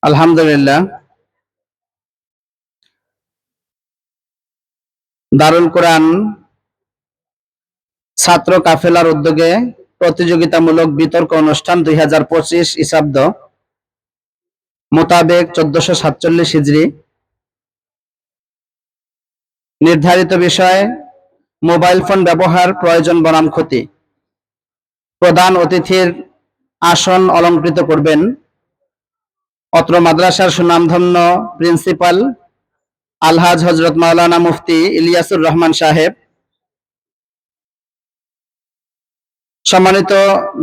আলহামদুলিল্লাহ, দারুল কোরআন ছাত্র কাফেলার উদ্যোগে প্রতিযোগিতামূলক বিতর্ক অনুষ্ঠান 2025 খ্রিস্টাব্দ মোতাবেক 1447 হিজরি। নির্ধারিত বিষয় মোবাইল ফোন ব্যবহার প্রয়োজন বনাম ক্ষতি। প্রধান অতিথির আসন অলঙ্কৃত করবেন অত্র মাদ্রাসার সুনামধন্য প্রিন্সিপাল আলহাজ হযরত মাওলানা মুফতি ইলিয়াসুর রহমান সাহেব। সম্মানিত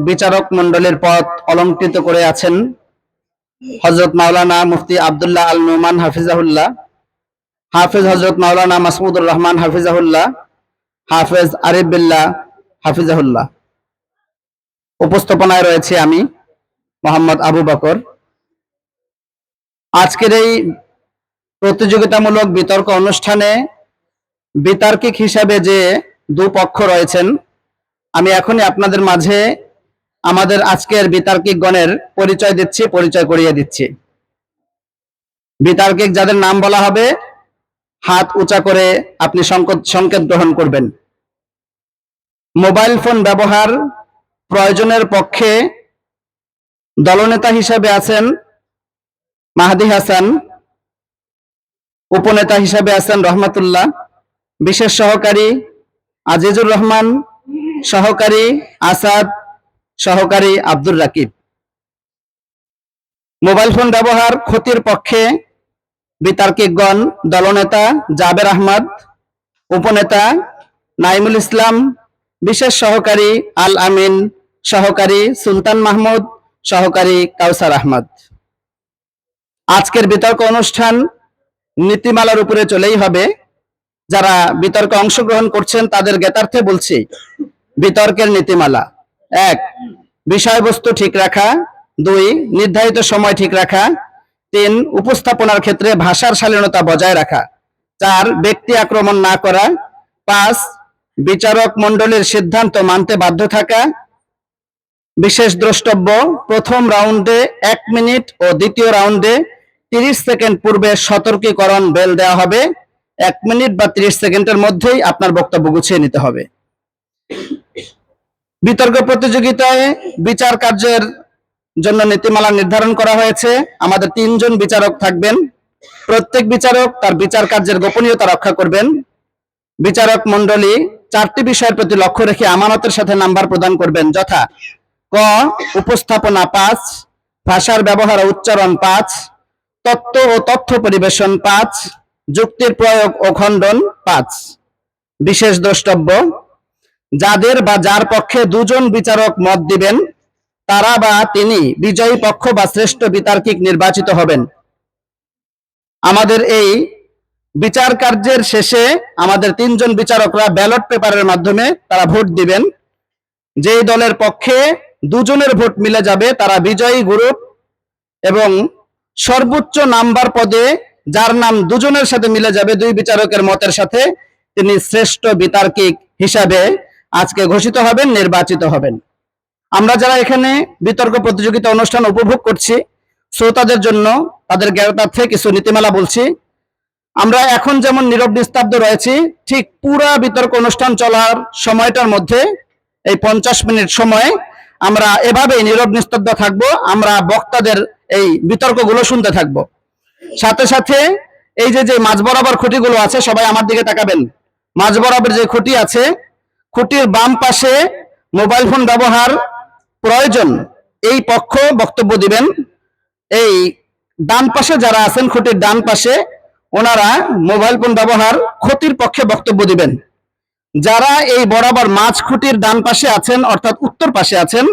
বিচারক মণ্ডলীর পদ অলঙ্কৃত করে আছেন হযরত মাওলানা মুফতি আব্দুল্লাহ আল নুমান হাফিজাহুল্লাহ, হাফেজ হযরত মাওলানা মাসউদুর রহমান হাফিজাহুল্লাহ, হাফেজ আরিফ বিল্লাহ হাফিজাহুল্লাহ। উপস্থাপনায় রয়েছে আমি মোহাম্মদ আবু বকর। আজকের এই প্রতিযোগিতামূলক বিতর্ক অনুষ্ঠানে বিতার্কিক হিসাবে যে দুপক্ষ রয়েছেন, আমি এখনই আপনাদের মাঝে আমাদের আজকের বিতার্কিক গণের পরিচয় করিয়ে দিচ্ছি। বিতার্কিক যাদের নাম বলা হবে হাত উঁচা করে আপনি সংকেত গ্রহণ করবেন। মোবাইল ফোন ব্যবহার প্রয়োজনের পক্ষে দলনেতা হিসাবে আছেন মাহদি হাসান, উপনেতা হিসাবে আছেন রহমাতুল্লাহ, বিশেষ সহকারী আজিজুর রহমান, সহকারী আসাদ, সহকারী আব্দুর রাকিব। মোবাইল ফোন ব্যবহার ক্ষতির পক্ষে বিতার্কিকগণ দলনেতা জাবের আহমদ, উপনেতা নাইমুল ইসলাম, বিশেষ সহকারী আল আমিন, সহকারী সুলতান মাহমুদ, সহকারী কাউসার আহমদ। আজকের বিতর্ক অনুষ্ঠান নীতিমালার উপরে চলেই হবে। যারা বিতর্কে অংশগ্রহণ করছেন তাদের জ্ঞাতার্থে বলছি, বিতর্কের নীতিমালা: 1. বিষয়বস্তু ঠিক রাখা, 2. নির্ধারিত সময় ঠিক রাখা, 3. উপস্থাপনার ক্ষেত্রে ভাষার শালীনতা বজায় রাখা, 4. ব্যক্তি আক্রমণ না করা, 5. বিচারক মণ্ডলীর সিদ্ধান্ত মানতে বাধ্য থাকা। বিশেষ দ্রষ্টব্য: প্রথম রাউন্ডে 1 মিনিট ও দ্বিতীয় রাউন্ডে 30 সেকেন্ড পূর্বে সতর্কীকরণ বেল দেওয়া হবে। 1 মিনিট বা 30 সেকেন্ডের মধ্যেই আপনার বক্তব্য গুছিয়ে নিতে হবে। বিতর্ক প্রতিযোগিতায় বিচার কার্যের জন্য নীতিমালা নির্ধারণ করা হয়েছে। আমাদের 3 জন বিচারক থাকবেন। প্রত্যেক বিচারক তার বিচার কার্যের গোপনীয়তা রক্ষা করবেন। বিচারক মণ্ডলী 4টি বিষয়ের প্রতি লক্ষ্য রেখে আমানতের সাথে নাম্বার প্রদান করবেন, যথা: ক. উপস্থাপনা 5, ভাষার ব্যবহার ও উচ্চারণ 5, তত্ত্ব ও তথ্য পরিবেশন 5, যুক্তির প্রয়োগ ও খণ্ডন 5। বিশেষ দ্রষ্টব্য: যাদের বা যার পক্ষে 2 জন বিচারক মত দিবেন তারা বা তিনি বিজয়ী পক্ষ বা শ্রেষ্ঠ বিতার্কিক নির্বাচিত হবেন। আমাদের এই বিচার কার্যের শেষে আমাদের 3 জন বিচারকরা ব্যালট পেপারের মাধ্যমে তারা ভোট দিবেন। যেই দলের পক্ষে 2 জনের ভোট মিলে যাবে তারা বিজয়ী গ্রুপ, এবং সর্বোচ্চ নাম্বার পদে যার নাম 2 জনের সাথে মিলে যাবে, 2 বিচারকের মতের সাথে, তিনি শ্রেষ্ঠ বিতার্কিক হিসাবে আজকে ঘোষিত হবেন, নির্বাচিত হবেন। আমরা যারা এখানে বিতর্ক প্রতিযোগিতা অনুষ্ঠান উপভোগ করছি, শ্রোতাদের জন্য তাদের জ্ঞাতার্থে কিছু নীতিমালা বলছি। আমরা এখন যেমন নীরব নিস্তব্ধ রয়েছি, ঠিক পুরা বিতর্ক অনুষ্ঠান চলার সময়টার মধ্যে এই 50 মিনিট সময় আমরা এভাবেই নীরব নিস্তব্ধ থাকবো। আমরা বক্তাদের এই বিতর্কগুলো শুনতে থাকবো। সাথে সাথে এই যে মাঝ বরাবর খুঁটিগুলো আছে, সবাই আমার দিকে তাকাবেন। মাঝ বরাবর যে খুঁটি আছে, খুঁটির বাম পাশে মোবাইল ফোন ব্যবহার প্রয়োজন এই পক্ষ বক্তব্য দিবেন। এই ডান পাশে যারা আছেন, খুঁটির ডান পাশে, ওনারা মোবাইল ফোন ব্যবহার ক্ষতির পক্ষে বক্তব্য দিবেন। যারা এই বরাবর মাঝ খুঁটির ডান পাশে আছেন, অর্থাৎ উত্তর পাশে আছেন,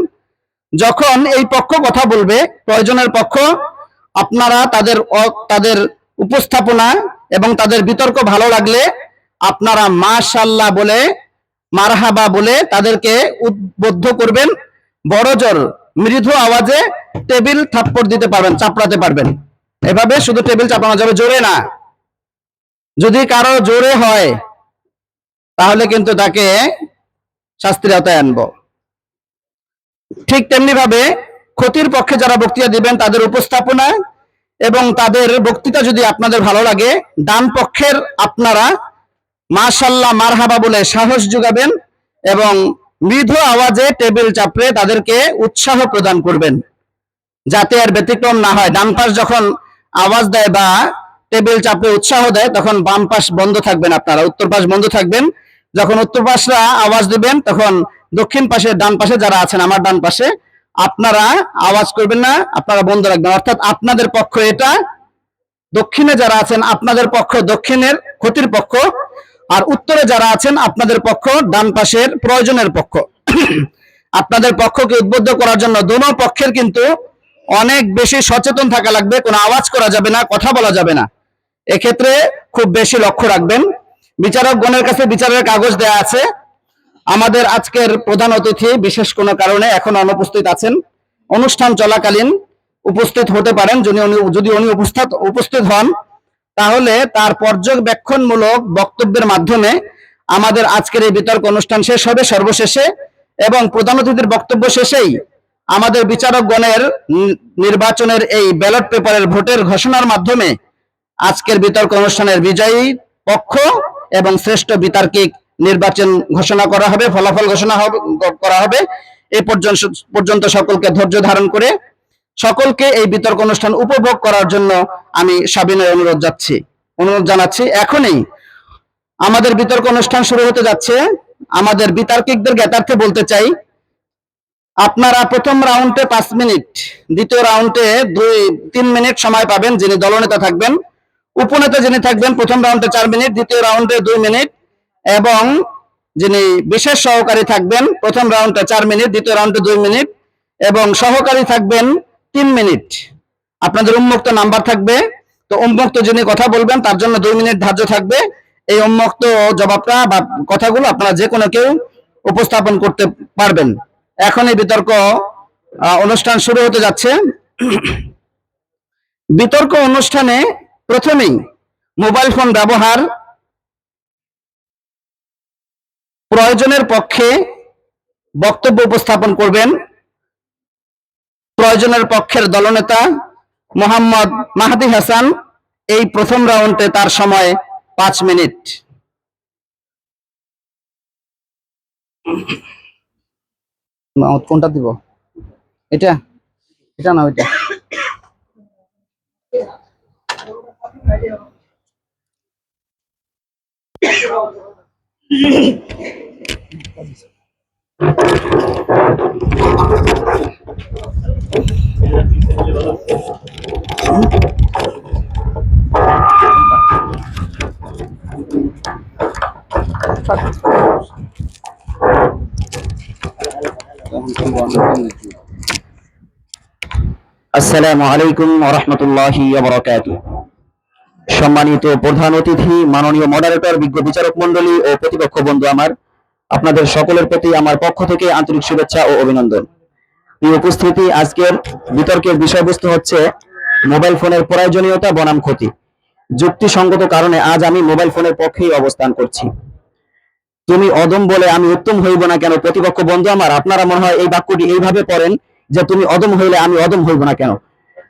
যখন এই পক্ষ কথা বলবে, প্রয়োজনের পক্ষ, আপনারা তাদের উপস্থাপনা এবং তাদের বিতর্ক ভালো লাগলে আপনারা মাশাআল্লাহ বলে, মারহাবা বলে তাদেরকে উদ্বুদ্ধ করবেন। বড়জোর মৃদু আওয়াজে টেবিল থাপ্পড় দিতে পারবেন, চাপড়াতে পারবেন। এভাবে শুধু টেবিল চাপানো যাবে, জোরে না। যদি কারো জোরে হয় তাহলে কিন্তু তাকে শাস্তির আওতায় আনবো। ঠিক তেমনি ভাবে ক্ষতির পক্ষে যারা বক্তৃতা দিবেন তাদের উপস্থাপনা এবং তাদের বক্তৃতা যদি আপনাদের ভালো লাগে, ডান পক্ষের আপনারা মাশাআল্লাহ মারহাবা বলে সাহস যোগাবেন এবং মৃদু আওয়াজে টেবিল চাপড়ে তাদেরকে উৎসাহ প্রদান করবেন, যাতে আর ব্যতিক্রম না হয়। ডান পাশ যখন আওয়াজ দেয় বা টেবিল চাপড়ে উৎসাহ দেয়, তখন বাম পাশ বন্ধ থাকবেন, আপনারা উত্তর পাশ বন্ধ থাকবেন। যখন উত্তর পাশরা আওয়াজ দিবেন, তখন দক্ষিণ পাশে ডান পাশে যারা আছেন আমার ডান পাশে, আপনারা আওয়াজ করবেন না, আপনারা বন্ধ রাখবেন। অর্থাৎ আপনাদের পক্ষ এটা, দক্ষিণে যারা আছেন আপনাদের পক্ষ দক্ষিণের ক্ষতির পক্ষ, আর উত্তরে যারা আছেন আপনাদের পক্ষ ডান পাশের প্রয়োজনের পক্ষ। আপনাদের পক্ষকে উদ্বুদ্ধ করার জন্য দোনো পক্ষের কিন্তু অনেক বেশি সচেতন থাকা লাগবে। কোনো আওয়াজ করা যাবে না, কথা বলা যাবে না। এক্ষেত্রে খুব বেশি লক্ষ্য রাখবেন। বিচারকগণের কাছে বিচারের কাগজ দেয়া আছে। আমাদের আজকের প্রধান অতিথি বিশেষ কোনো কারণে এখন অনুপস্থিত আছেন। অনুষ্ঠান চলাকালীন উপস্থিত হতে পারেন। যদি উনি উপস্থিত হন, তাহলে তার পর্যবেক্ষণমূলক বক্তব্যের মাধ্যমে আমাদের আজকের এই বিতর্ক অনুষ্ঠান শেষ হবে সর্বশেষে, এবং প্রধান অতিথির বক্তব্য শেষেই আমাদের বিচারকগণের নির্বাচনের এই ব্যালট পেপারের ভোটের ঘোষণার মাধ্যমে আজকের বিতর্ক অনুষ্ঠানের বিজয়ী পক্ষ এবং শ্রেষ্ঠ বিতার্কিক নির্বাচন ঘোষণা করা হবে, ফলাফল ঘোষণা করা হবে। এই পর্যন্ত সকলকে ধৈর্য ধারণ করে সকলকে এই বিতর্ক অনুষ্ঠান উপভোগ করার জন্য আমি সাবিনয় অনুরোধ জানাচ্ছি। এখনই আমাদের বিতর্ক অনুষ্ঠান শুরু হতে যাচ্ছে। আমাদের বিতার্কিকদের জ্ঞাতার্থে বলতে চাই, আপনারা প্রথম রাউন্ডে 5 মিনিট, দ্বিতীয় রাউন্ডে 2-3 মিনিট সময় পাবেন যিনি দলনেতা থাকবেন। উপনেতা যিনি থাকবেন প্রথম রাউন্ডে 4 মিনিট, দ্বিতীয় রাউন্ডে 2 মিনিট, এবং যিনি বিশেষ সহকারী থাকবেন প্রথম রাউন্ডে 4 মিনিট, দ্বিতীয় রাউন্ডে 2 মিনিট, এবং সহকারী থাকবেন 3 মিনিট। আপনাদের উন্মুক্ত নাম্বার থাকবে, তো উন্মুক্ত যিনি কথা বলবেন তার জন্য 2 মিনিট ধার্য থাকবে। এই উন্মুক্ত জবাবটা বা কথাগুলো আপনারা যে কোনো কেউ উপস্থাপন করতে পারবেন। এখন এই বিতর্ক অনুষ্ঠান শুরু হতে যাচ্ছে। বিতর্ক অনুষ্ঠানে প্রথমেই মোবাইল ফোন ব্যবহার প্রয়োজনের পক্ষে বক্তব্য উপস্থাপন করবেন প্রয়োজনের পক্ষের দলনেতা মোহাম্মদ মাহাদি হাসান। এই প্রথম রাউন্ডে তার সময় 5 মিনিট। কোনটা দিব? এটা এটা না ওইটা? আসসালামু আলাইকুম ওয়া রাহমাতুল্লাহি ওয়া বারাকাতুহু। সম্মানিত প্রধান অতিথি, মাননীয় মডারেটর, বিজ্ঞ বিচারক মণ্ডলী ও প্রতিপক্ষ বন্ধু আমার, আপনাদের সকলের প্রতি আমার পক্ষ থেকে আন্তরিক শুভেচ্ছা ও অভিনন্দন। এই উপস্থিতি, আজকের বিতর্কের বিষয়বস্তু হচ্ছে মোবাইল ফোনের প্রয়োজনীয়তা বনাম ক্ষতি। যুক্তিসঙ্গত কারণে আজ আমি মোবাইল ফোনের পক্ষেই অবস্থান করছি। তুমি অদম বলে আমি উত্তম হইব না কেন? প্রতিপক্ষ বন্ধু আমার, আপনারা মনে হয় এই বাক্যটি এইভাবে পড়েন যে তুমি অদম হইলে আমি অদম হইব না কেন?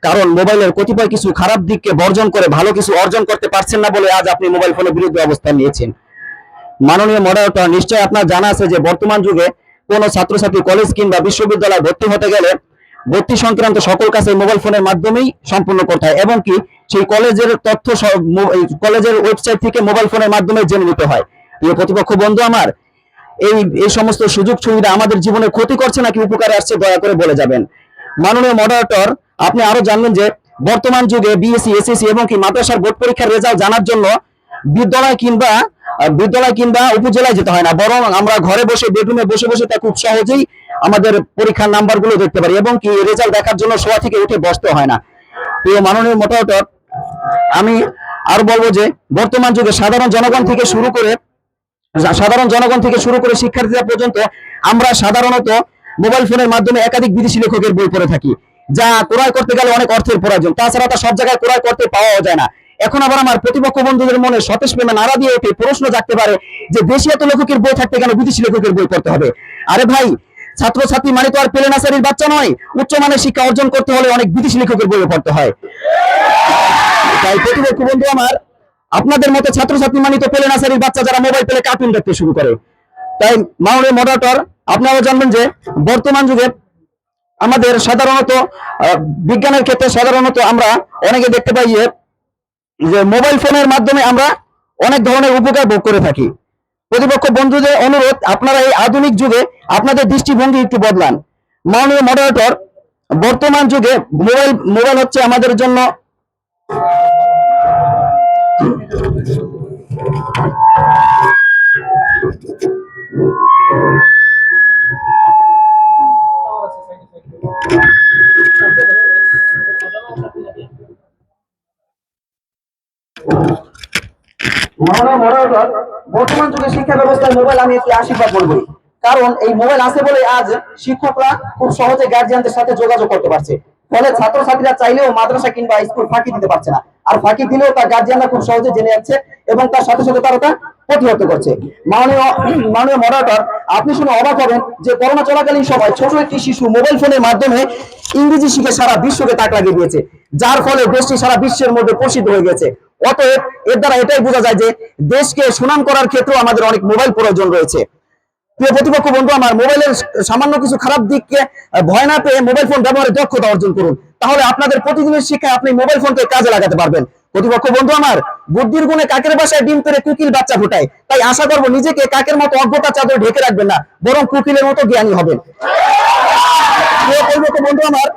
কারণ মোবাইলের কতিপয় কিছু খারাপ দিককে বর্জন করে ভালো কিছু অর্জন করতে পারছেন না বলে আজ আপনি মোবাইল ফোনের বিরুদ্ধে অবস্থান নিয়েছেন। মাননীয় মডারেটর, নিশ্চয় আপনার জানা আছে যে বর্তমান যুগে কোনো ছাত্রছাত্রী কলেজ কিংবা বিশ্ববিদ্যালয়ে ভর্তি হতে গেলে ভর্তি সংক্রান্ত সকল কাজ মোবাইল ফোনের মাধ্যমেই সম্পূর্ণ করতে হয়, এবং কি সেই কলেজের তথ্য কলেজের ওয়েবসাইট থেকে মোবাইল ফোনের মাধ্যমে জেনে নিতে হয়। প্রিয় প্রতিপক্ষ বন্ধু আমার, এই সমস্ত সুযোগ সুবিধা আমাদের জীবনে ক্ষতি করছে নাকি উপকারে আসছে, দয়া করে বলে যাবেন। মাননীয় মডারেটর, আপনি আরো জানবেন যে বর্তমান যুগে বিএসসি, এসএসসি এবং কি মাদ্রাসার বোর্ড পরীক্ষার রেজাল্ট জানার জন্য বিদ্যালয় কিংবা উপজেলায় যেতে হয় না, বরং আমরা ঘরে বসে বেডরুমে বসে বসে তা খুব সহজেই আমাদের পরীক্ষার নাম্বারগুলো দেখতে পারি, এবং কি রেজাল্ট দেখার জন্য শোয়া থেকে উঠে বসতে হয় না। প্রিয় মাননীয় মডারেটর, আমি আরো বলবো যে বর্তমান যুগে সাধারণ জনগণ থেকে শুরু করে শিক্ষার্থীরা পর্যন্ত আমরা সাধারণত মোবাইল ফোনের মাধ্যমে একাধিক বিদেশি লেখকের বই পড়ে থাকি, যা ক্রয় করতে গেলে অনেক অর্থের প্রয়োজন। তাছাড়া তা সব জায়গায় ক্রয় করতে পাওয়াও যায় না। এখন আবার আমার প্রতিপক্ষ বন্ধুদের মনে সতেজ প্রেমে নাড়া দিয়ে ওঠে প্রশ্ন জাগতে পারে যে দেশি এত লেখকের বই থাকতে কেন বিদেশি লেখকের বই পড়তে হবে? আরে ভাই, ছাত্রছাত্রী মানে তো আর পেলে নার্সারির বাচ্চা নয়, উচ্চমানের শিক্ষা অর্জন করতে হলে অনেক বিদেশি লেখকের বইয়ে পড়তে হয়। তাই প্রতিপক্ষ বন্ধু আমার, আপনাদের মতো ছাত্রছাত্রী মানে তো পেলে নার্সারির বাচ্চা যারা মোবাইল পেলে কার্টুন দেখতে শুরু করে। তাই মাননীয় মডারেটর, আপনারা জানবেন যে বর্তমান যুগে আমাদের সাধারণত বিজ্ঞানের ক্ষেত্রে সাধারণত আমরা অনেকে দেখতে পাই যে মোবাইল ফোনের মাধ্যমে আমরা অনেক ধরনের উপকার ভোগ করে থাকি। প্রতিপক্ষ বন্ধুদের অনুরোধ, আপনারা এই আধুনিক যুগে আপনাদের দৃষ্টিভঙ্গি একটু বদলান। মাননীয় মডারেটর, বর্তমান যুগে মোবাইল হচ্ছে আমাদের জন্য বর্তমান যুগে শিক্ষা ব্যবস্থায় মোবাইল আমি একটি আশীর্বাদ বলবো, কারণ এই মোবাইল আছে বলে আজ শিক্ষকরা খুব সহজে গার্জিয়ানদের সাথে যোগাযোগ করতে পারছে। ফলে ছাত্রছাত্রীরা চাইলেও মাদ্রাসা কিংবা স্কুল ফাঁকি দিতে পারছে না, আর ফাঁকি দিলেও তার গার্জিয়ানরা খুব সহজে জেনে যাচ্ছে এবং তার সাথে সাথে তারা তা প্রতিহত করছে। মাননীয় মডারেটর, আপনি শুনে অবাক হবেন যে করোনা চলাকালীন সময় ছোট একটি শিশু মোবাইল ফোনের মাধ্যমে ইংরেজি শিখে সারা বিশ্বকে তাক লাগিয়ে দিয়েছে, যার ফলে দেশটি সারা বিশ্বের মধ্যে প্রসিদ্ধ হয়ে গেছে। অতএব এর দ্বারা এটাই বোঝা যায় যে দেশকে সুনাম করার ক্ষেত্রেও আমাদের অনেক মোবাইল প্রয়োজন রয়েছে। প্রিয় প্রতিপক্ষ বন্ধু আমার, মোবাইলের সামান্য কিছু খারাপ দিককে ভয় না পেয়ে মোবাইল ফোন ব্যবহারে দক্ষতা অর্জন করুন, তাহলে আপনাদের প্রতিদিনের শিক্ষায় আপনি মোবাইল ফোনকে কাজে লাগাতে পারবেন। প্রতিপক্ষ বন্ধু আমার, বুদ্ধির গুণে কাকের বাসায় ডিম পেড়ে কুকিল বাচ্চা ফোটায়, তাই আশা করবো নিজেকে কাকের মতো অজ্ঞতা চাদর ঢেকে রাখবেন না, বরং কুকিলের মতো জ্ঞানী হবেন। প্রিয় প্রতিপক্ষ বন্ধু আমার,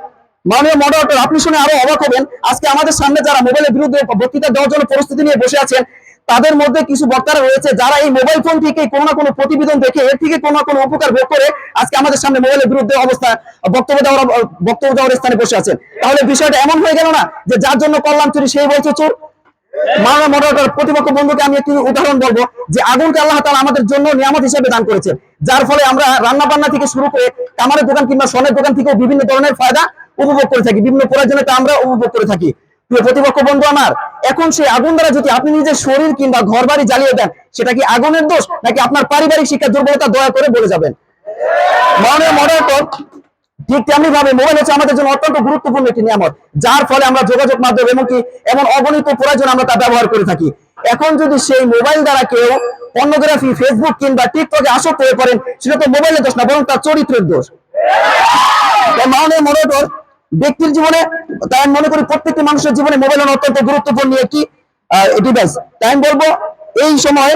মাননীয় মডারেটর, আপনি শুনে আরো অবাক হবেন, আজকে আমাদের সামনে যারা মোবাইলের বিরুদ্ধে বক্তৃতা দেওয়ার জন্য প্রস্তুতি নিয়ে বসে আছেন, তাদের মধ্যে কিছু বক্তারা রয়েছে যারা এই মোবাইল ফোন থেকে কোনো না কোনো প্রতিবেদন দেখে এর থেকে কোনো না কোনো উপকার ভোগ করে আজকে আমাদের সামনে মোবাইলের বিরুদ্ধে বক্তব্য দেওয়ার স্থানে বসে আছেন। তাহলে বিষয়টা এমন হয়ে গেল না যে যার জন্য করলাম চুরি সেই বলছে চোর। মাননীয় মডারেটর, প্রতিপক্ষ বন্ধুকে আমি একটি উদাহরণ বলবো যে আগুনকে আল্লাহ তাআলা আমাদের জন্য নিয়ামত হিসেবে দান করেছেন, যার ফলে আমরা রান্না বান্না থেকে শুরু করে কামারের দোকান কিংবা সোনের দোকান থেকে বিভিন্ন ধরনের ফায়দা উপভোগ করে থাকি, বিভিন্ন প্রয়োজনীয়তা আমরা উপভোগ করে থাকি। প্রিয় প্রতিপক্ষ বন্ধু আমার, এখন সেই আগুন দ্বারা যদি আপনি নিজের শরীর কিংবা ঘর বাড়ি জ্বালিয়ে দেন, সেটা কি আগুনের দোষ নাকি আপনার পারিবারিক শিক্ষা দুর্বলতা? দয়া করে বলে যাবেন। মাননীয় মডারেটর, ঠিক তেমনি ভাবে মোবাইল হচ্ছে আমাদের জন্য অত্যন্ত গুরুত্বপূর্ণ একটি নিয়ামত, যার ফলে আমরা যোগাযোগ মাধ্যম এমনকি এমন অগণিত প্রয়োজন আমরা তা ব্যবহার করে থাকি। এখন যদি সেই মোবাইল দ্বারা কেউ পর্নোগ্রাফি, ফেসবুক কিংবা টিকটকে আসক্ত হয়ে পড়েন, সেটা তো মোবাইলের দোষ না, বরং তার চরিত্রের দোষ। মাননীয় মডারেটর, ব্যক্তির জীবনে, তাই আমি মনে করি প্রত্যেকটি মানুষের জীবনে মোবাইল অত্যন্ত গুরুত্বপূর্ণ একটি ডিভাইস। তাই আমি বলবো এই সময়,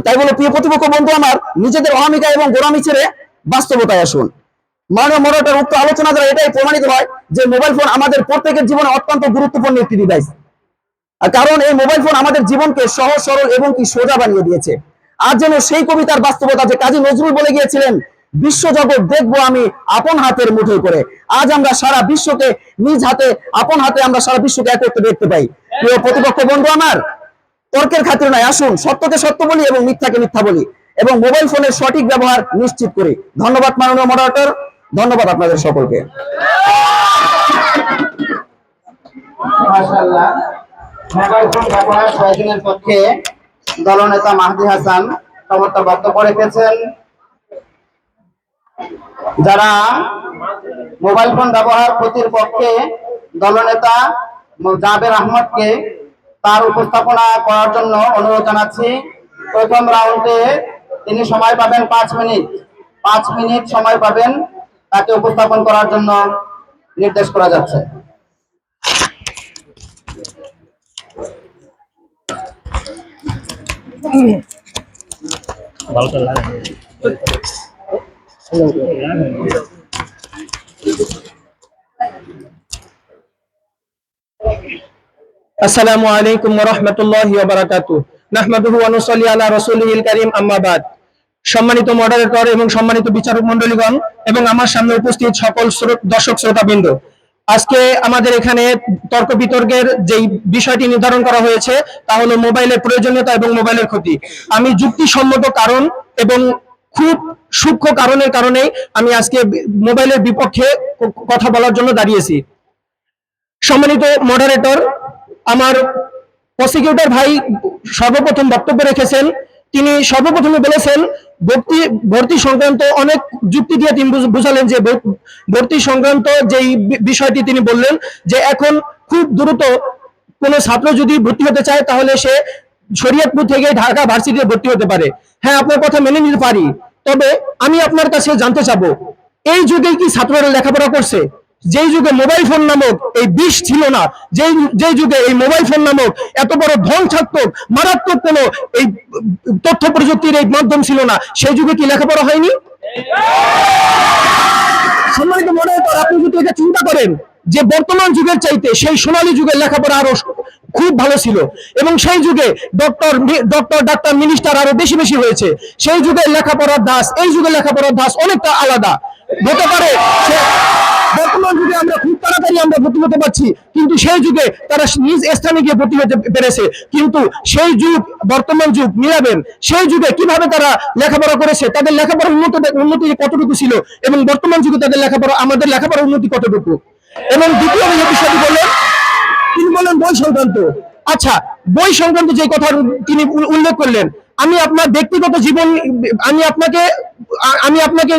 তাই বলে প্রিয় প্রতিপক্ষ বন্ধু আমার, নিজেদের অনামিকা এবং গোড়ামি ছেড়ে বাস্তবতায় আসুন। মাননীয় মডারেটর, উক্ত আলোচনা দ্বারা এটাই প্রমাণিত হয় যে মোবাইল ফোন আমাদের প্রত্যেকের জীবনে অত্যন্ত গুরুত্বপূর্ণ একটি ডিভাইস, কারণ এই মোবাইল ফোন আমাদের জীবনকে সহজ সরল এবং কি সোজা বানিয়ে দিয়েছে। আজ যেন সেই কবিতার বাস্তবতা যে কাজী নজরুল বলে গিয়েছিলেন, বিশ্বজগৎ দেখবো আমি আপন হাতের মুঠোয় করে। আজ আমরা সারা বিশ্বকে নিজ হাতে, আপন হাতে আমরা সারা বিশ্বকে একত্রে দেখতে পাই। প্রিয় প্রতিপক্ষ বন্ধু আমার, তর্কের খাতির নয়, আসুন সত্যকে সত্য বলি এবং মিথ্যাকে মিথ্যা বলি এবং মোবাইল ফোনের সঠিক ব্যবহার নিশ্চিত করি। ধন্যবাদ মাননীয় মডারেটর, ধন্যবাদ আপনাদের সকলকে। মাশাআল্লাহ, মোবাইল ফোন ব্যবহার প্রয়োজনের পক্ষে দলনেতা মাহদি হাসান চমৎকার বক্তব্য রেখেছেন। যারা মোবাইল ফোন ব্যবহার ক্ষতির পক্ষে দলনেতা জাবের আহমদকে তার উপস্থাপনা করার জন্য অনুরোধ জানাচ্ছি। প্রথম রাউন্ডে তিনি সময় পাবেন 5 মিনিট। 5 মিনিট সময় পাবেন, তাকে উপস্থাপন করার জন্য নির্দেশ করা যাচ্ছে। আসসালামু আলাইকুম ওয়া রাহমাতুল্লাহি ওয়া বারাকাতুহু। নাহমাদুহু ওয়া নুসাল্লি আলা রাসূলিহিল কারীম, আম্মা বাদ। সম্মানিত মডারেটর এবং সম্মানিত বিচারক মণ্ডলীগণ এবং আমার সামনে উপস্থিত সকল দর্শক শ্রোতাবৃন্দ, আজকে আমাদের এখানে তর্ক বিতর্কের যেই বিষয়টি নির্ধারণ করা হয়েছে তা হলো মোবাইলের প্রয়োজনীয়তা এবং মোবাইলের ক্ষতি। আমি যুক্তিসম্মত কারণ এবং খুব সূক্ষ্ম কারণের কারণে আমি আজকে মোবাইলের বিপক্ষে কথা বলার জন্য দাঁড়িয়েছি। সম্মানিত মডারেটর, আমার প্রসিকিউটর ভাই সর্বপ্রথম বক্তব্য রেখেছেন। তিনি সর্বপ্রথমে বলেছেন ভর্তি ভর্তি সংক্রান্ত অনেক যুক্তি দিয়ে তিনি বুঝালেন যে ভর্তি সংক্রান্ত যেই বিষয়টি তিনি বললেন যে এখন খুব দ্রুত কোনো ছাত্র যদি ভর্তি হতে চায় তাহলে সে শরীয়তপুর থেকে ঢাকা ভার্সিটিতে ভর্তি হতে পারে। হ্যাঁ, আপনার কথা মেনে নিতে পারি, তবে আমি আপনার কাছে জানতে চাবো এই যুগে কি ছাত্ররা লেখাপড়া করছে? যেই যুগে মোবাইল ফোন নামক এই বিষ ছিল না, যেই যুগে এই মোবাইল ফোন নামক এত বড় ধ্বংসাত্মক মারাত্মক কোনো এই তথ্য প্রযুক্তির এই মাধ্যম ছিল না, সেই যুগে কি লেখাপড়া হয়নি? সম্মানিত মডারেটর, আপনি যদি এটা চিন্তা করেন যে বর্তমান যুগের চাইতে সেই সোনালী যুগের লেখাপড়া আরো খুব ভালো ছিল এবং সেই যুগে ডাক্তার মিনিস্টার আরো বেশি বেশি হয়েছে, সেই যুগের লেখাপড়ার ধাঁচ এই যুগের লেখাপড়ার ধাঁচ অনেকটা আলাদা হতে পারে। বর্তমান যুগে আমরা খুব তাড়াতাড়ি আমরা ভর্তি হতে পারছি, কিন্তু সেই যুগে তারা নিজ স্থানে গিয়ে ভর্তি হতে পেরেছে। কিন্তু সেই যুগ বর্তমান যুগ মিলাবেন, সেই যুগে কিভাবে তারা লেখাপড়া করেছে, তাদের লেখাপড়ার উন্নতি কতটুকু ছিল এবং বর্তমান যুগে তাদের লেখাপড়া আমাদের লেখাপড়ার উন্নতি কতটুকু। এবং দ্বিতীয় বিষয়টি বললেন, তিনি বললেন বই সংক্রান্ত। আচ্ছা, বই সংক্রান্ত যে কথা তিনি উল্লেখ করলেন, আমি আপনার ব্যক্তিগত জীবন আমি আপনাকে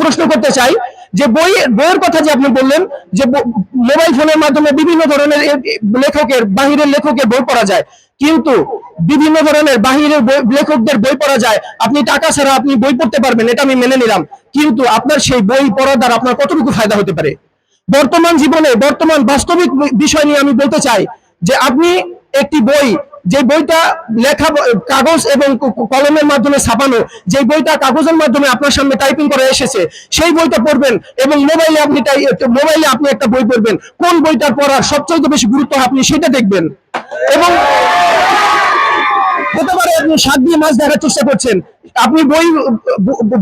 প্রশ্ন করতে চাই যে বইয়ের কথা যে আপনি বললেন যে মোবাইল ফোনের মাধ্যমে বিভিন্ন ধরনের বাহিরের লেখকের বই পড়া যায়, কিন্তু বিভিন্ন ধরনের বাহিরের লেখকদের বই পড়া যায়, আপনি টাকা ছাড়া আপনি বই পড়তে পারবেন, এটা আমি মেনে নিলাম, কিন্তু আপনার সেই বই পড়ার দ্বারা আপনার কতটুকু ফায়দা হতে পারে? বর্তমান জীবনে বর্তমান বাস্তবিক বিষয় নিয়ে আমি বলতে চাই যে আপনি একটি বই, যে বইটা লেখা কাগজ এবং কলমের মাধ্যমে ছাপানো, যে বইটা কাগজের মাধ্যমে আপনার সামনে টাইপিং করে এসেছে, সেই বইটা পড়বেন এবং মোবাইলে আপনি একটা বই পড়বেন, কোন বইটার পড়ার সবচেয়ে বেশি গুরুত্ব আপনি সেটা দেখবেন। এবং হতে পারে আপনি শাক দিয়ে মাছ ধরার চেষ্টা করছেন, আপনি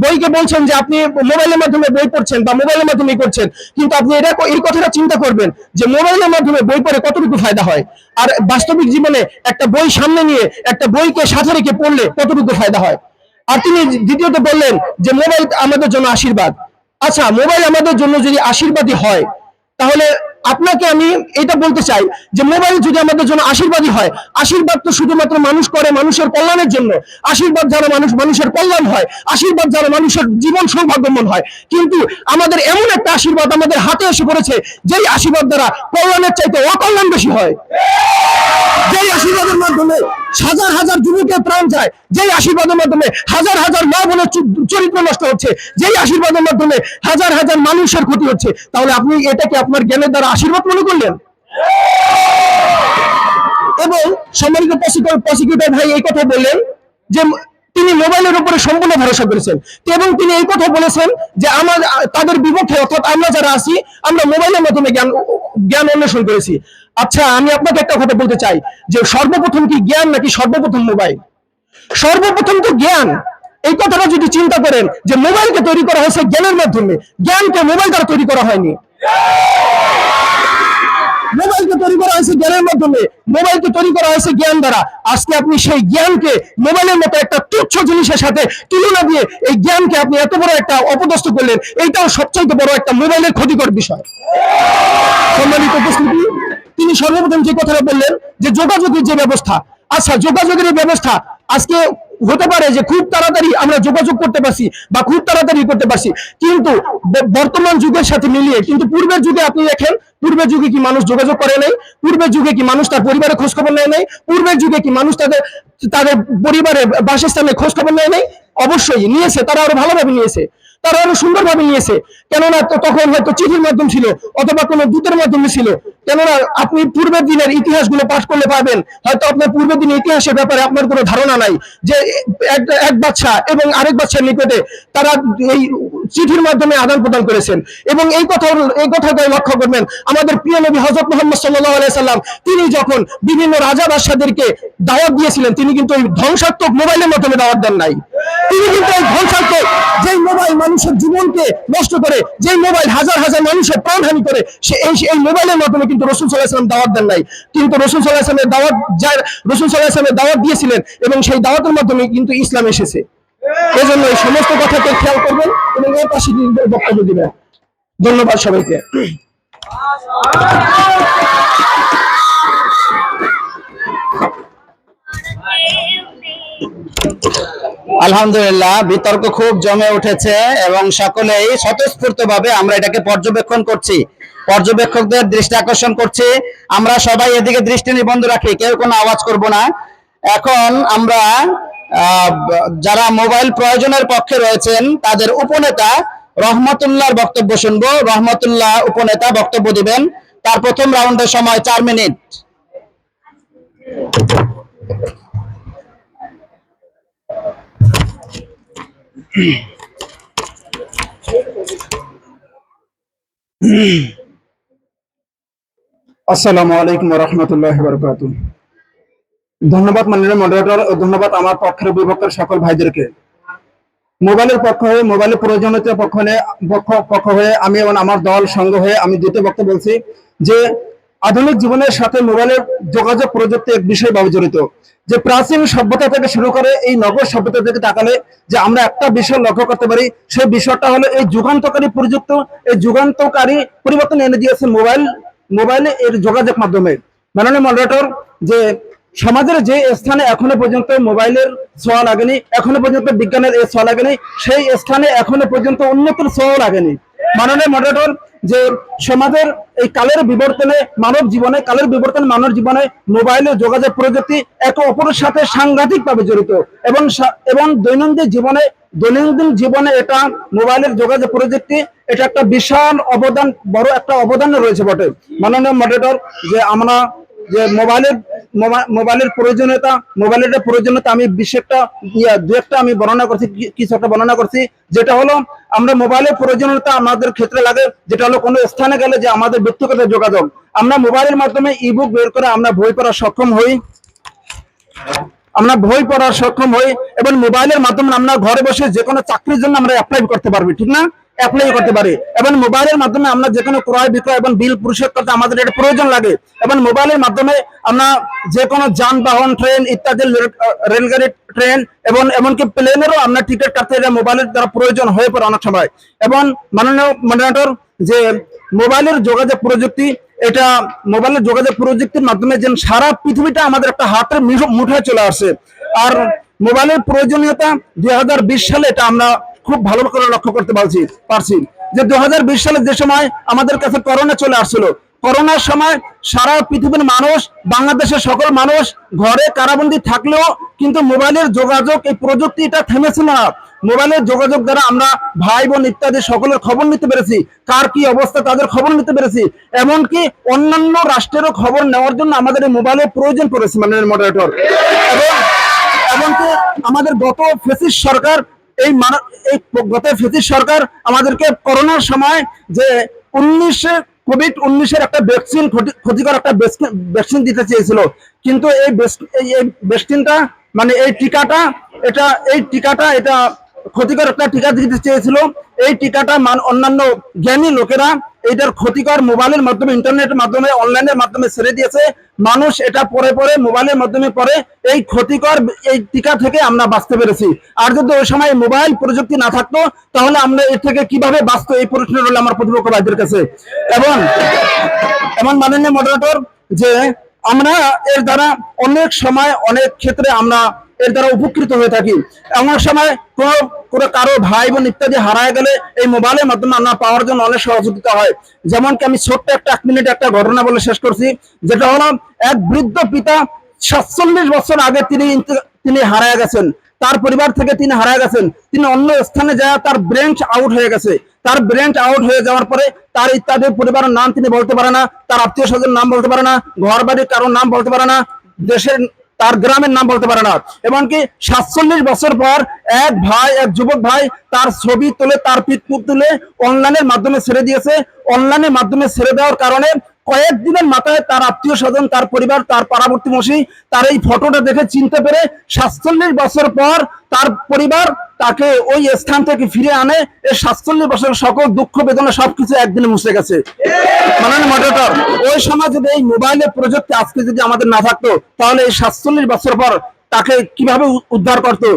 বইকে বলছেন যে আপনি মোবাইলের মাধ্যমে বই পড়ছেন বা মোবাইলের মাধ্যমে করছেন, কিন্তু আপনি এই কথাটা চিন্তা করবেন যে মোবাইলের মাধ্যমে বই পড়ে কতটুকু ফায়দা হয়, আর বাস্তবিক জীবনে একটা বই সামনে নিয়ে একটা বইকে সাথে রেখে পড়লে কতটুকু ফায়দা হয়। আর তিনি দ্বিতীয়ত বললেন যে মোবাইল আমাদের জন্য আশীর্বাদ। আচ্ছা, মোবাইল আমাদের জন্য যদি আশীর্বাদই হয়, তাহলে আপনাকে আমি এটা বলতে চাই যে মোবাইল যদি আমাদের জন্য আশীর্বাদই হয়, আশীর্বাদ তো শুধুমাত্র মানুষ করে মানুষের কল্যাণের জন্য, আশীর্বাদ যারা মানুষের কল্যাণ হয়, আশীর্বাদ যারা মানুষের জীবন সৌভাগ্যময় হয়, কিন্তু আমাদের এমন একটা আশীর্বাদ আমাদের হাতে এসে পড়েছে যেই আশীর্বাদ দ্বারা কল্যাণের চাইতে অকল্যাণ বেশি হয়, যেই আশীর্বাদের মাধ্যমে হাজার হাজার যুবকের প্রাণ যায়, যেই আশীর্বাদের মাধ্যমে হাজার হাজার মা বোনের চরিত্র নষ্ট হচ্ছে, যেই আশীর্বাদের মাধ্যমে হাজার হাজার মানুষের ক্ষতি হচ্ছে, তাহলে আপনি এটাকে আপনার জ্ঞানের দ্বারা আশীর্বাদ মনে করলেন? এবং সম্মানিত প্রসিকিউটর ভাই এই কথা বললেন যে তিনি মোবাইলের উপরে সম্পূর্ণ ভরসা করেছেন এবং তিনি এই কথা বলেছেন যে তাদের বিপক্ষে, অর্থাৎ আমরা যারা আছি আমরা মোবাইলের মাধ্যমে জ্ঞান অন্বেষণ করেছি। আচ্ছা, আমি আপনাকে একটা কথা বলতে চাই যে সর্বপ্রথম কি জ্ঞান নাকি সর্বপ্রথম মোবাইল? সর্বপ্রথম তো জ্ঞান। এই কথাটা যদি চিন্তা করেন যে মোবাইলকে তৈরি করা হয়েছে জ্ঞানের মাধ্যমে, জ্ঞানকে মোবাইল দ্বারা তৈরি করা হয়নি। মোবাইলকে তৈরি করা হয়েছে জ্ঞানের মাধ্যমে, মোবাইলকে তৈরি করা হয়েছে জ্ঞান দ্বারা। আজকে আপনি সেই জ্ঞানকে মোবাইলের মতো একটা তুচ্ছ জিনিসের সাথে তুলনা দিয়ে এই জ্ঞানকে আপনি এত বড় একটা অপদস্থ করলেন, এইটাও সবচেয়ে বড় একটা মোবাইলের ক্ষতিকর বিষয়। সম্মানিত উপস্থিতি, তিনি সর্বপ্রথম যে কথাটা বললেন যে যোগাযোগের যে ব্যবস্থা, আচ্ছা যোগাযোগের এই ব্যবস্থা আজকে হতে পারে যে খুব তাড়াতাড়ি আমরা যোগাযোগ করতে পারছি বা খুব তাড়াতাড়ি করতে পারছি, কিন্তু বর্তমান যুগের সাথে মিলিয়ে কিন্তু পূর্বের যুগে আপনি দেখেন, পূর্বের যুগে কি মানুষ যোগাযোগ করে নাই? পূর্বের যুগে কি মানুষ তার পরিবারের খোঁজ খবর নেয় নাই? পূর্বের যুগে কি মানুষ তাদের পরিবারের বাসস্থানের খোঁজ খবর নেয় নাই? অবশ্যই নিয়েছে, তারা আরো ভালোভাবে নিয়েছে, তারা আরো সুন্দরভাবে নিয়েছে। কেননা তখন হয়তো চিঠির মাধ্যম ছিল অথবা কোনো দূতের মাধ্যমে ছিল। কেননা আপনি পূর্বের দিনের ইতিহাসগুলো পাঠ করলে পাবেন, হয়তো আপনার পূর্বের দিনের ইতিহাসের ব্যাপারে আপনার কোনো ধারণা নাই যে এক বাচ্চা এবং আরেক বাচ্চার নিকটে তারা এই চিঠির মাধ্যমে আদান প্রদান করেছেন। এবং এই কথাকে লক্ষ্য করবেন, আমাদের প্রিয় নবী হযরত মুহাম্মদ সাল্লাল্লাহু আলাইহি সাল্লাম তিনি যখন বিভিন্ন রাজা বাদশাদেরকে দাওয়াত দিয়েছিলেন, তিনি কিন্তু এই ধ্বংসাত্মক মোবাইলের মাধ্যমে দাওয়াত দেন নাই। তিনি কিন্তু এই ধ্বংসাত্মক যেই মোবাইল মানুষের জীবনকে নষ্ট করে, যেই মোবাইল হাজার হাজার মানুষের প্রাণহানি করে, এই মোবাইলের মাধ্যমে কিন্তু রাসূল সাল্লাল্লাহু আলাইহি ওয়াসাল্লাম দাওয়াত দেন নাই। কিন্তু রাসূল সাল্লাল্লাহু আলাইহি ওয়াসাল্লামের দাওয়াত দিয়েছিলেন এবং সেই দাওয়াতের মাধ্যমে কিন্তু ইসলাম এসেছে। এজন্য এই সমস্ত কথাকে খেয়াল করবেন এবং এর পাশে বক্তব্য দিবেন। ধন্যবাদ সবাইকে। আলহামদুলিল্লাহ, বিতর্ক খুব জমে উঠেছে এবং সকলেই স্বতঃস্ফূর্তভাবে আমরা এটাকে পর্যবেক্ষণ করছি, পর্যবেক্ষকদের দৃষ্টি আকর্ষণ করছি। আমরা সবাই এদিকে দৃষ্টি নিবদ্ধ রাখি, কেউ কোনো আওয়াজ করব না। এখন আমরা যারা মোবাইল প্রয়োজনের পক্ষে রয়েছেন তাদের উপনেতা রহমতুল্লাহর বক্তব্য শুনবো। রহমতুল্লাহ উপনেতা বক্তব্য দিবেন। তার প্রথম রাউন্ডের সময় 4 মিনিট। আসসালামু আলাইকুম ওয়া রাহমাতুল্লাহি ওয়া বারাকাতুহু। ধন্যবাদ মাননীয় মডারেটর ও ধন্যবাদ আমার পক্ষের বিপক্ষের সকল ভাইদেরকে। মোবাইলের পক্ষ হয়ে, মোবাইলের প্রয়োজনীয়তার পক্ষ হয়ে আমি এবং আমার দল সঙ্গ হয়ে আমি দ্বিতীয় বক্তব্য বলছি যে আধুনিক জীবনের সাথে মোবাইলের যোগাযোগ প্রযুক্তি এক বিষয়ভাবে জড়িত। যে প্রাচীন সভ্যতা থেকে শুরু করে এই নগর সভ্যতা থেকে তাকালে যে আমরা একটা বিষয় লক্ষ্য করতে পারি, সেই বিষয়টা হলো এই যুগান্তকারী প্রযুক্তি, এই যুগান্তকারী পরিবর্তন এনে দিয়েছে মোবাইলে এর যোগাযোগ মাধ্যমে। মাননীয় মডারেটর, যে সমাজের যে স্থানে এখনো পর্যন্ত মোবাইলের ছোঁয়া লাগেনি, এখনো পর্যন্ত বিজ্ঞানের এই ছোঁয়া লাগেনি, সেই স্থানে এখনো পর্যন্ত উন্নতির ছোঁয়া লাগেনি। মাননীয় মডারেটর, যে সমাজের এই কালের বিবর্তনে মানব জীবনে মোবাইলের যোগাযোগ প্রযুক্তি একে অপরের সাথে সাংঘাতিকভাবে জড়িত এবং দৈনন্দিন জীবনে এটা মোবাইলের যোগাযোগ প্রযুক্তি এটা একটা বিশাল অবদান, বড় একটা অবদান রয়েছে বটে। মাননীয় মডারেটর, যে আমরা যে মোবাইলের প্রয়োজনীয়তা আমি দু একটা আমি বর্ণনা করছি, কিছু একটা বর্ণনা করছি। যেটা হলো আমরা মোবাইলের প্রয়োজনীয়তা আমাদের ক্ষেত্রে লাগে, যেটা হলো কোনো স্থানে গেলে যে আমাদের ব্যক্তিগত যোগাযোগ, আমরা মোবাইলের মাধ্যমে ইবুক বের করে আমরা বই পড়ার সক্ষম হই এবং মোবাইলের মাধ্যমে আমরা ঘরে বসে যে কোনো চাকরির জন্য আমরা অ্যাপ্লাই করতে পারবি, ঠিক না? অ্যাপ্লাই করতে পারি। এবং মোবাইলের মাধ্যমে আমরা যে কোনো ক্রয় বিক্রয় এবং বিল পরিশোধ করতে আমাদের এটা প্রয়োজন লাগে। এবং মোবাইলের মাধ্যমে আমরা যে কোনো যানবাহন, ট্রেন ইত্যাদি, রেলগাড়ি, ট্রেন এবং এমনকি প্লেনেরও আমরা টিকিট কাটতে এটা মোবাইলের দ্বারা প্রয়োজন হয়ে পড়ে অনেক সময়। এবং মাননীয় মডারেটর, যে মোবাইলের যোগাযোগ প্রযুক্তির মাধ্যমে যে সারা পৃথিবীটা আমাদের একটা হাতের মুঠোয় চলে আসে। আর মোবাইলের প্রয়োজনীয়তা 2020 সালে এটা আমরা খুব ভালো করে লক্ষ্য করতে পারছি যে 2020 সালে যে সময় আমাদের কাছে করোনা চলে আসছিল, করোনার সময় সারা পৃথিবীর মানুষ, বাংলাদেশের সকল মানুষ ঘরে কারাবন্দী থাকলেও কিন্তু মোবাইলের যোগাযোগ এই প্রযুক্তিটা থেমেছিল না। মোবাইলের যোগাযোগ দ্বারা আমরা ভাই বোন ইত্যাদি সকলের খবর নিতে পেরেছি, কার কি অবস্থা তাদের খবর নিতে পেরেছি, এমনকি অন্যান্য রাষ্ট্রেরও খবর নেওয়ার জন্য আমাদের এই মোবাইলের প্রয়োজন পড়েছে মাননীয় মডারেটর। এমনকি আমাদের গত ফ্যাসিস্ট সরকার আমাদেরকে করোনার সময় যে কোভিড-19 একটা ক্ষতিকর একটা ভ্যাকসিন দিতে চেয়েছিল, কিন্তু এই ভ্যাকসিনটা মানে এই টিকাটা এটা ক্ষতিকর একটা টিকা দিতে চেয়েছিল। এই টিকাটা অন্যান্য জ্ঞানী লোকেরা এইটার ক্ষতিকর মোবাইলের মাধ্যমে, ইন্টারনেটের মাধ্যমে, অনলাইনের মাধ্যমে ছেড়ে দিয়েছে। মানুষ এটা পরে মোবাইলের মাধ্যমে এই ক্ষতিকর এই টিকা থেকে আমরা বাঁচতে পেরেছি। আর যদি ওই সময় মোবাইল প্রযুক্তি না থাকতো তাহলে আমরা এর থেকে কিভাবে বাঁচতো, এই প্রশ্ন রইল আমার প্রতিপক্ষ ভাইদের কাছে। এবং মাননীয় মডারেটর, যে আমরা এর দ্বারা অনেক সময় অনেক ক্ষেত্রে আমরা এর দ্বারা উপকৃত হয়ে থাকি। এমন সময় কোনো কারো ভাই বোন ইত্যাদি হারায় গেলে এই মোবাইলের মাধ্যমে আমরা পাওয়ার জন্য অনেক সহযোগিতা হয়। যেমন কি আমি ছোট্ট এক মিনিট একটা ঘটনা বলে শেষ করছি, যেটা হলো এক বৃদ্ধ পিতা 47 বছর আগে তিনি হারায় গেছেন, তার পরিবার থেকে তিনি হারায় গেছেন। তিনি অন্য স্থানে যায়, তার ব্রেন আউট হয়ে গেছে। তার ব্রেন আউট হয়ে যাওয়ার পরে তার ইত্যাদি পরিবারের নাম তিনি বলতে পারে না, তার আত্মীয় স্বজন নাম বলতে পারে না, ঘর বাড়ির কারোর নাম বলতে পারে না, তার গ্রামের নাম বলতে পারে না। এমনকি 47 বছর পর এক যুবক ভাই তার ছবি তুলে, তার পিক তুলে অনলাইনের মাধ্যমে ছেড়ে দিয়েছে। অনলাইনের মাধ্যমে ছেড়ে দেওয়ার কারণে কয়েকদিনের মাথায় তার আত্মীয় স্বজন, তার পরিবার, তার পাড়াবর্তীবাসী তার এই ফটোটা দেখে চিনতে পেরে 47 বছর পর তার পরিবার তাকে ওই স্থান থেকে ফিরে আনে। এই 47 বছরের সকল দুঃখ বেদনা সবকিছু একদিনে মুছে গেছে। মাননীয় মডারেটর, ওই সময় যদি এই মোবাইলের প্রযুক্তি আজকে যদি আমাদের না থাকতো তাহলে এই 47 বছর পর তাকে কিভাবে উদ্ধার করতো,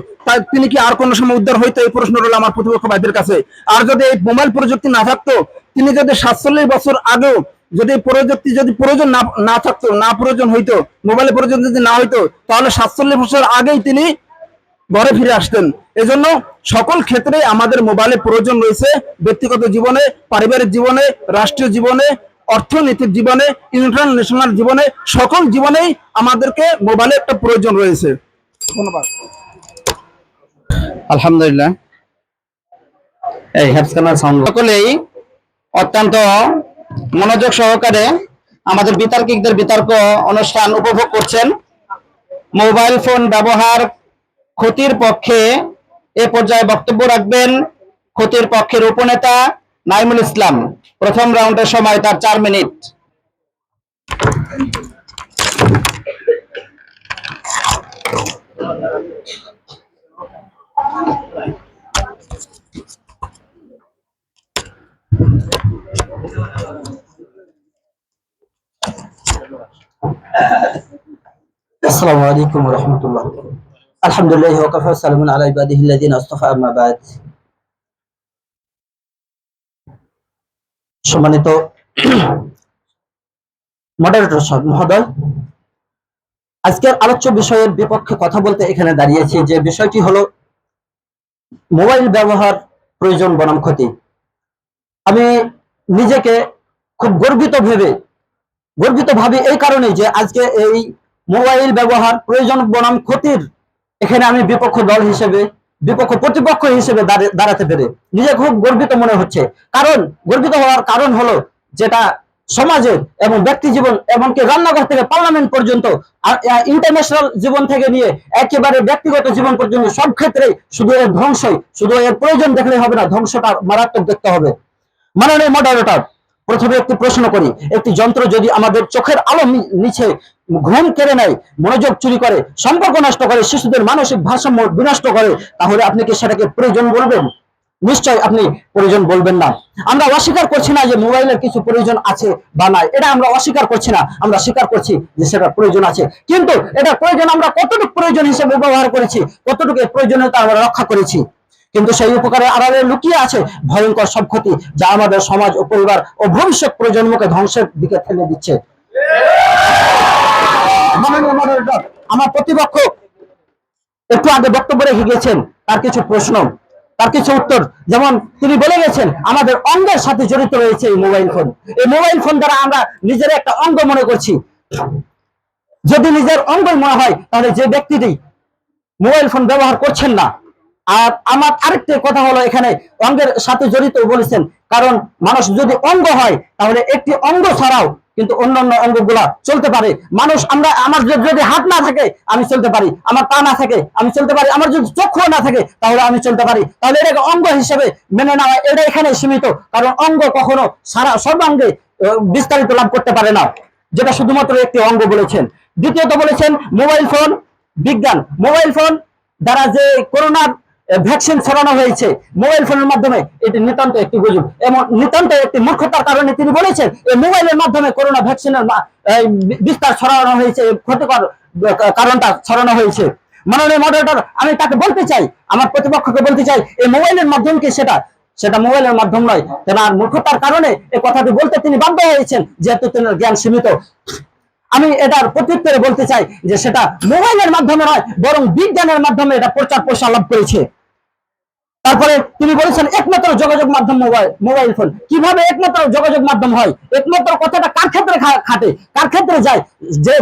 তিনি কি আর কোনো সময় উদ্ধার হইতো, এই প্রশ্ন রইল আমার প্রতিপক্ষ ভাইদের কাছে। আর যদি এই মোবাইল প্রযুক্তি না থাকতো, তিনি যদি 47 বছর আগেও যদি প্রযুক্তি প্রয়োজন না থাকতো, না প্রয়োজন হইতো, মোবাইলের প্রয়োজন যদি না হইতো, তাহলে 47 বছর আগেই তিনি ঘরে ফিরে আসতেন। এজন্য সকল ক্ষেত্রে আমাদের মোবাইলের প্রয়োজন রয়েছে, ব্যক্তিগত জীবনে, পারিবারিক জীবনে, রাষ্ট্রীয় জীবনে, অর্থনৈতিক জীবনে, ইন্টারন্যাশনাল জীবনে, সকল জীবনেই আমাদেরকে মোবাইলের একটা প্রয়োজন রয়েছে। ধন্যবাদ। আলহামদুলিল্লাহ। এই হেডফোনের সাউন্ড সকলেই অত্যন্ত মনোযোগ সহকারে আমাদের বিতর্কিকদের বিতর্ক অনুষ্ঠান উপভোগ করছেন। মোবাইল ফোন ব্যবহার ক্ষতির পক্ষে এ পর্যায়ে বক্তব্য রাখবেন ক্ষতির পক্ষের উপনেতা নাইমুল ইসলাম। প্রথম রাউন্ডের সময় তার 4 মিনিট। السلام عليكم ورحمة الله. الحمد لله وكفى سلام على عباده الذين اصطفى أما بعد. সম্মানিত মডারেটর সাহেব মহোদয়, আজকের আলোচ্য বিষয়ের বিপক্ষে কথা বলতে এখানে দাঁড়িয়েছি। যে বিষয়টি হলো মোবাইল ব্যবহার প্রয়োজন বনাম ক্ষতি। আমি নিজেকে খুব গর্বিত ভাবি এই কারণে যে আজকে এই মোবাইল ব্যবহার প্রয়োজন বনাম ক্ষতির এখানে আমি বিপক্ষ প্রতিপক্ষ হিসেবে দাঁড়াতে পেরে নিজে খুব গর্বিত মনে হচ্ছে। কারণ গর্বিত হওয়ার কারণ হলো যেটা সমাজের এবং ব্যক্তি জীবন এমনকি রান্নাঘর থেকে পার্লামেন্ট পর্যন্ত ইন্টারন্যাশনাল জীবন থেকে নিয়ে একেবারে ব্যক্তিগত জীবন পর্যন্ত সব ক্ষেত্রে শুধু এর ধ্বংসই, শুধু এর প্রয়োজন দেখলে হবে না, ধ্বংসটা মারাত্মক দেখতে হবে। মাননীয় মডারেটর, প্রথমে একটি প্রশ্ন করি, একটি যন্ত্র যদি আমাদের চোখের আলো নিচে ঘুম কেড়ে নেয়, মনোযোগ চুরি করে, সম্পর্ক নষ্ট করে, শিশুদের মানসিক ভারসাম্য বিনষ্ট করে, তাহলে আপনি কি সেটাকে প্রয়োজন বলবেন? নিশ্চয় আপনি প্রয়োজন বলবেন না। আমরা অস্বীকার করছি না যে মোবাইলের কিছু প্রয়োজন আছে বা নাই, এটা আমরা অস্বীকার করছি না, আমরা স্বীকার করছি যে সেটা প্রয়োজন আছে। কিন্তু এটা প্রয়োজন আমরা কতটুকু প্রয়োজন হিসেবে ব্যবহার করেছি, কতটুকু প্রয়োজনীয়তা আমরা রক্ষা করেছি। কিন্তু সেই উপকারের আড়ালে লুকিয়ে আছে ভয়ঙ্কর সব ক্ষতি, যা আমাদের সমাজ ও পরিবার ও ভবিষ্যৎ প্রজন্মকে ধ্বংসের দিকে ঠেলে দিচ্ছে। আমার প্রতিপক্ষ একটু আগে বক্তব্য রেখে গেছেন, তার কিছু প্রশ্ন, তার কিছু উত্তর, যেমন তিনি বলে গেছেন আমাদের অঙ্গের সাথে জড়িত রয়েছে এই মোবাইল ফোন। এই মোবাইল ফোন দ্বারা আমরা নিজের একটা অঙ্গ মনে করছি। যদি নিজের অঙ্গ মনে হয় তাহলে যে ব্যক্তিটি মোবাইল ফোন ব্যবহার করছেন না। আর আমার আরেকটি কথা হলো, এখানে অঙ্গের সাথে জড়িত বলেছেন, কারণ মানুষ যদি অঙ্গ হয় তাহলে একটি অঙ্গ ছাড়াও কিন্তু অন্যান্য অঙ্গগুলা চলতে পারে। মানুষ আমার যদি হাত না থাকে আমি চলতে পারি, আমার পা না থাকে আমি চলতে পারি, আমার যদি চক্ষু না থাকে তাহলে আমি চলতে পারি। তাহলে এটাকে অঙ্গ হিসেবে মেনে নেওয়া এটা এখানে সীমিত, কারণ অঙ্গ কখনো সারা সর্বাঙ্গে বিস্তারিত লাভ করতে পারে না, যেটা শুধুমাত্র একটি অঙ্গ বলেছেন। দ্বিতীয়ত বলেছেন মোবাইল ফোন বিজ্ঞান। মোবাইল ফোন দ্বারা যে করোনার ভ্যাকসিন ছড়ানো হয়েছে মোবাইল ফোনের মাধ্যমে, এটি নিতান্ত একটি গুজব এবং নিতান্ত একটি মূর্খতার কারণে তিনি বলেছেন এই মোবাইলের মাধ্যমে করোনা ভ্যাকসিনের বিস্তার ছড়ানো হয়েছে, ক্ষতিকর কারণটা ছড়ানো হয়েছে। মাননীয় মডারেটর, আমি তাকে বলতে চাই, আমার প্রতিপক্ষকে বলতে চাই, এই মোবাইলের মাধ্যম কি সেটা মোবাইলের মাধ্যম নয়। তেনার মূর্খতার কারণে এই কথাটি বলতে তিনি বাধ্য হয়েছেন, যেহেতু তেনার জ্ঞান সীমিত। আমি এটার প্রত্যুত্তরে বলতে চাই যে সেটা মোবাইলের মাধ্যমে নয়, বরং বিজ্ঞানের মাধ্যমে এটা প্রচার প্রসার লাভ করেছে। তারপরে তিনি বলেছেন একমাত্র যোগাযোগ মাধ্যম মোবাইল ফোন। কিভাবে একমাত্র যোগাযোগ মাধ্যম হয়? একমাত্র কথাটা কার ক্ষেত্রে খাটে, কার ক্ষেত্রে যায়?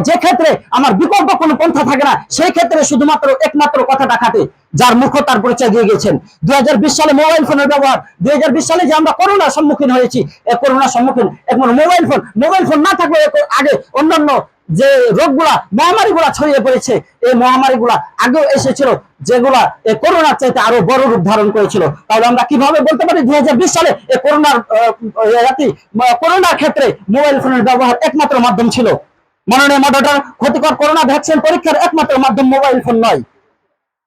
যে ক্ষেত্রে আমার বিকল্প কোনো পন্থা থাকে না, সেই ক্ষেত্রে শুধুমাত্র একমাত্র কথাটা খাটে, যার মুখ্যতার পরিচয় দিয়ে গেছেন। 2020 সালে মোবাইল ফোনের ব্যবহার, 2020 সালে যে আমরা করোনার সম্মুখীন হয়েছি, এই করোনার সম্মুখীন একমাত্র মোবাইল ফোন না থাকলে আগে অন্যান্য যে রোগগুলা মহামারীগুলা ছড়িয়ে পড়েছে, এই মহামারীগুলা আগেও এসেছিল, যেগুলা এই করোনার চাইতে আরো বড় রূপ ধারণ করেছিল। তাহলে আমরা কিভাবে বলতে পারি 2020 সালে এই করোনার ক্ষেত্রে মোবাইল ফোনের ব্যবহার একমাত্র মাধ্যম ছিল? মাননীয় মডারেটর, ক্ষতিকর করোনা ভ্যাকসিন পরীক্ষার একমাত্র মাধ্যম মোবাইল ফোন নয়।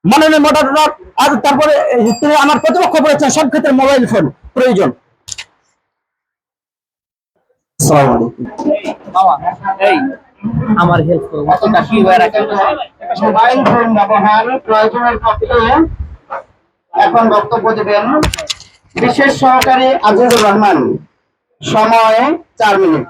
মাননীয় মডারেটর, আর তারপরে তিনি আমার প্রতিপক্ষ বলেছেন সব ক্ষেত্রে মোবাইল ফোন প্রয়োজন। আসসালামু আলাইকুম। আমার হেল্প করুন। মোবাইল ফোন ব্যবহার প্রয়োজনের পক্ষে এখন বক্তব্য দেবেন বিশেষ সহকারী আজিজুর রহমান। সময় 4 মিনিট।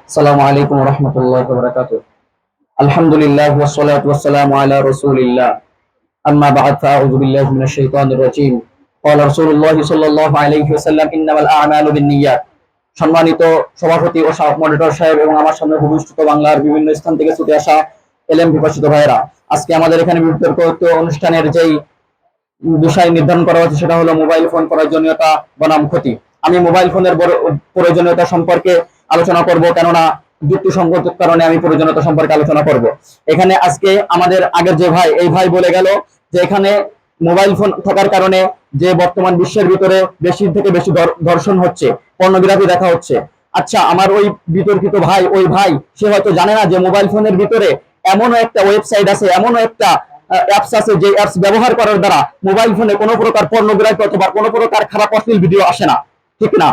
আসসালামু আলাইকুম ওয়া রাহমাতুল্লাহি ওয়া বারাকাতুহু। আলহামদুলিল্লাহ ওয়াস সালাতু ওয়াস সালামু আলা রাসূলিল্লাহ। আম্মা বা'দ, ফাআউযু বিল্লাহি মিনাশ শাইতানির রাজীম। ক্বালা রাসূলুল্লাহ সাল্লাল্লাহু আলাইহি ওয়াসাল্লাম, ইন্নামাল আ'মালু বিন্নিয়াত। সম্মানিত সভাপতি ও মডারেটর সাহেব এবং আমার সামনে উপস্থিত বাংলার বিভিন্ন স্থান থেকে ছুটে আসা এলএম বিভাষিত ভাইয়েরা, আজকে আমাদের এখানে বিতর্ক অনুষ্ঠানের যেই বিষয় নির্ধারণ করা হচ্ছে সেটা হলো মোবাইল ফোন প্রয়োজনীয়তা বনাম ক্ষতি। আমি মোবাইল ফোনের প্রয়োজনীয়তা সম্পর্কে আলোচনা করব, কেননা যুক্তিসঙ্গত কারণে আমি প্রয়োজনীয়তা সম্পর্কে আলোচনা করব। এখানে আজকে আমাদের আগের যে ভাই, এই ভাই বলে গেল যে এখানে মোবাইল ফোন থাকার কারণে যে বর্তমান বিশ্বের ভিতরে বেশি থেকে বেশি ধর্ষণ হচ্ছে, পর্নোগ্রাফি দেখা হচ্ছে। আচ্ছা, আমার ওই বিতর্কিত ভাই, ওই ভাই সে হয়তো জানে না যে মোবাইল ফোনের ভিতরে এমনও একটা ওয়েবসাইট আছে, এমনও একটা অ্যাপস আছে যে অ্যাপস ব্যবহার করার দ্বারা মোবাইল ফোনে কোনো প্রকার পর্নোগ্রাফি অথবা কোনো প্রকার খারাপ অশ্লীল ভিডিও আসে না, ঠিক না?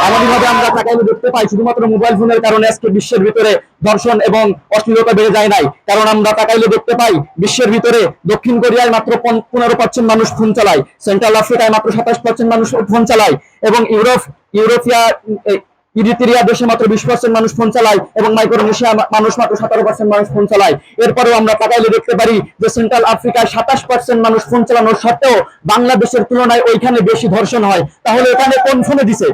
এমনভাবে আমরা তাকাইলে দেখতে পাই শুধুমাত্র মোবাইল ফোনের কারণে আজকে বিশ্বের ভিতরে ধর্ষণ এবং অশ্লীলতা বেড়ে যায় নাই। কারণ আমরা তাকাইলে দেখতে পাই বিশ্বের ভিতরে দক্ষিণ কোরিয়ায় মাত্র 15% মানুষ ফোন চালায়, সেন্ট্রাল আফ্রিকায় মাত্র 27% মানুষ ফোন চালায়, এবং ইরিত্রিয়া দেশে মাত্র 20% মানুষ ফোন চালায়, এবং মাইক্রোনেশিয়া মানুষ মাত্র 17% মানুষ ফোন চালায়। এরপরেও আমরা তাকাইলে দেখতে পারি যে সেন্ট্রাল আফ্রিকায় 27% মানুষ ফোন চালানোর সত্ত্বেও বাংলাদেশের তুলনায় ওইখানে বেশি ধর্ষণ হয়। তাহলে এখানে কোন ফোনে দিছে?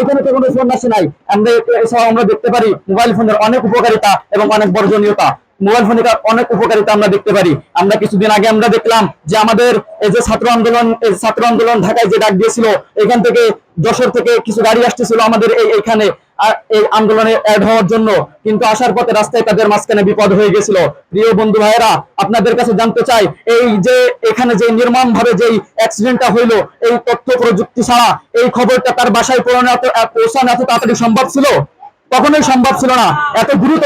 এখানে তো কোনো ফোন আসে নাই। আমরা দেখতে পারি মোবাইল ফোনের অনেক উপকারিতা এবং অনেক বর্জনীয়তা। মোবাইল ফোনের অনেক উপকারিতা আমরা দেখতে পারি। আমরা কিছুদিন আগে আমরা দেখলাম যে আমাদের এই যে ছাত্র আন্দোলন ঢাকায় যে ডাক দিয়েছিল, এখান থেকে যশোর থেকে কিছু গাড়ি আসতেছিল আমাদের এইখানে এই আন্দোলনে অ্যাড হওয়ার জন্য, কিন্তু আসার পথে রাস্তায় তাদের মাঝখানে বিপদ হয়ে গেছিল। প্রিয় বন্ধু ভাইয়েরা, আপনাদের কাছে জানতে চাই, এই যে এখানে যে নির্মম ভাবে যেই অ্যাক্সিডেন্টটা হইলো, এই তথ্য প্রযুক্তি ছাড়া এই খবরটা তার বাসায় পৌঁছানো এত তাড়াতাড়ি সম্ভব ছিল? কখনোই সম্ভব ছিল না। এত দ্রুত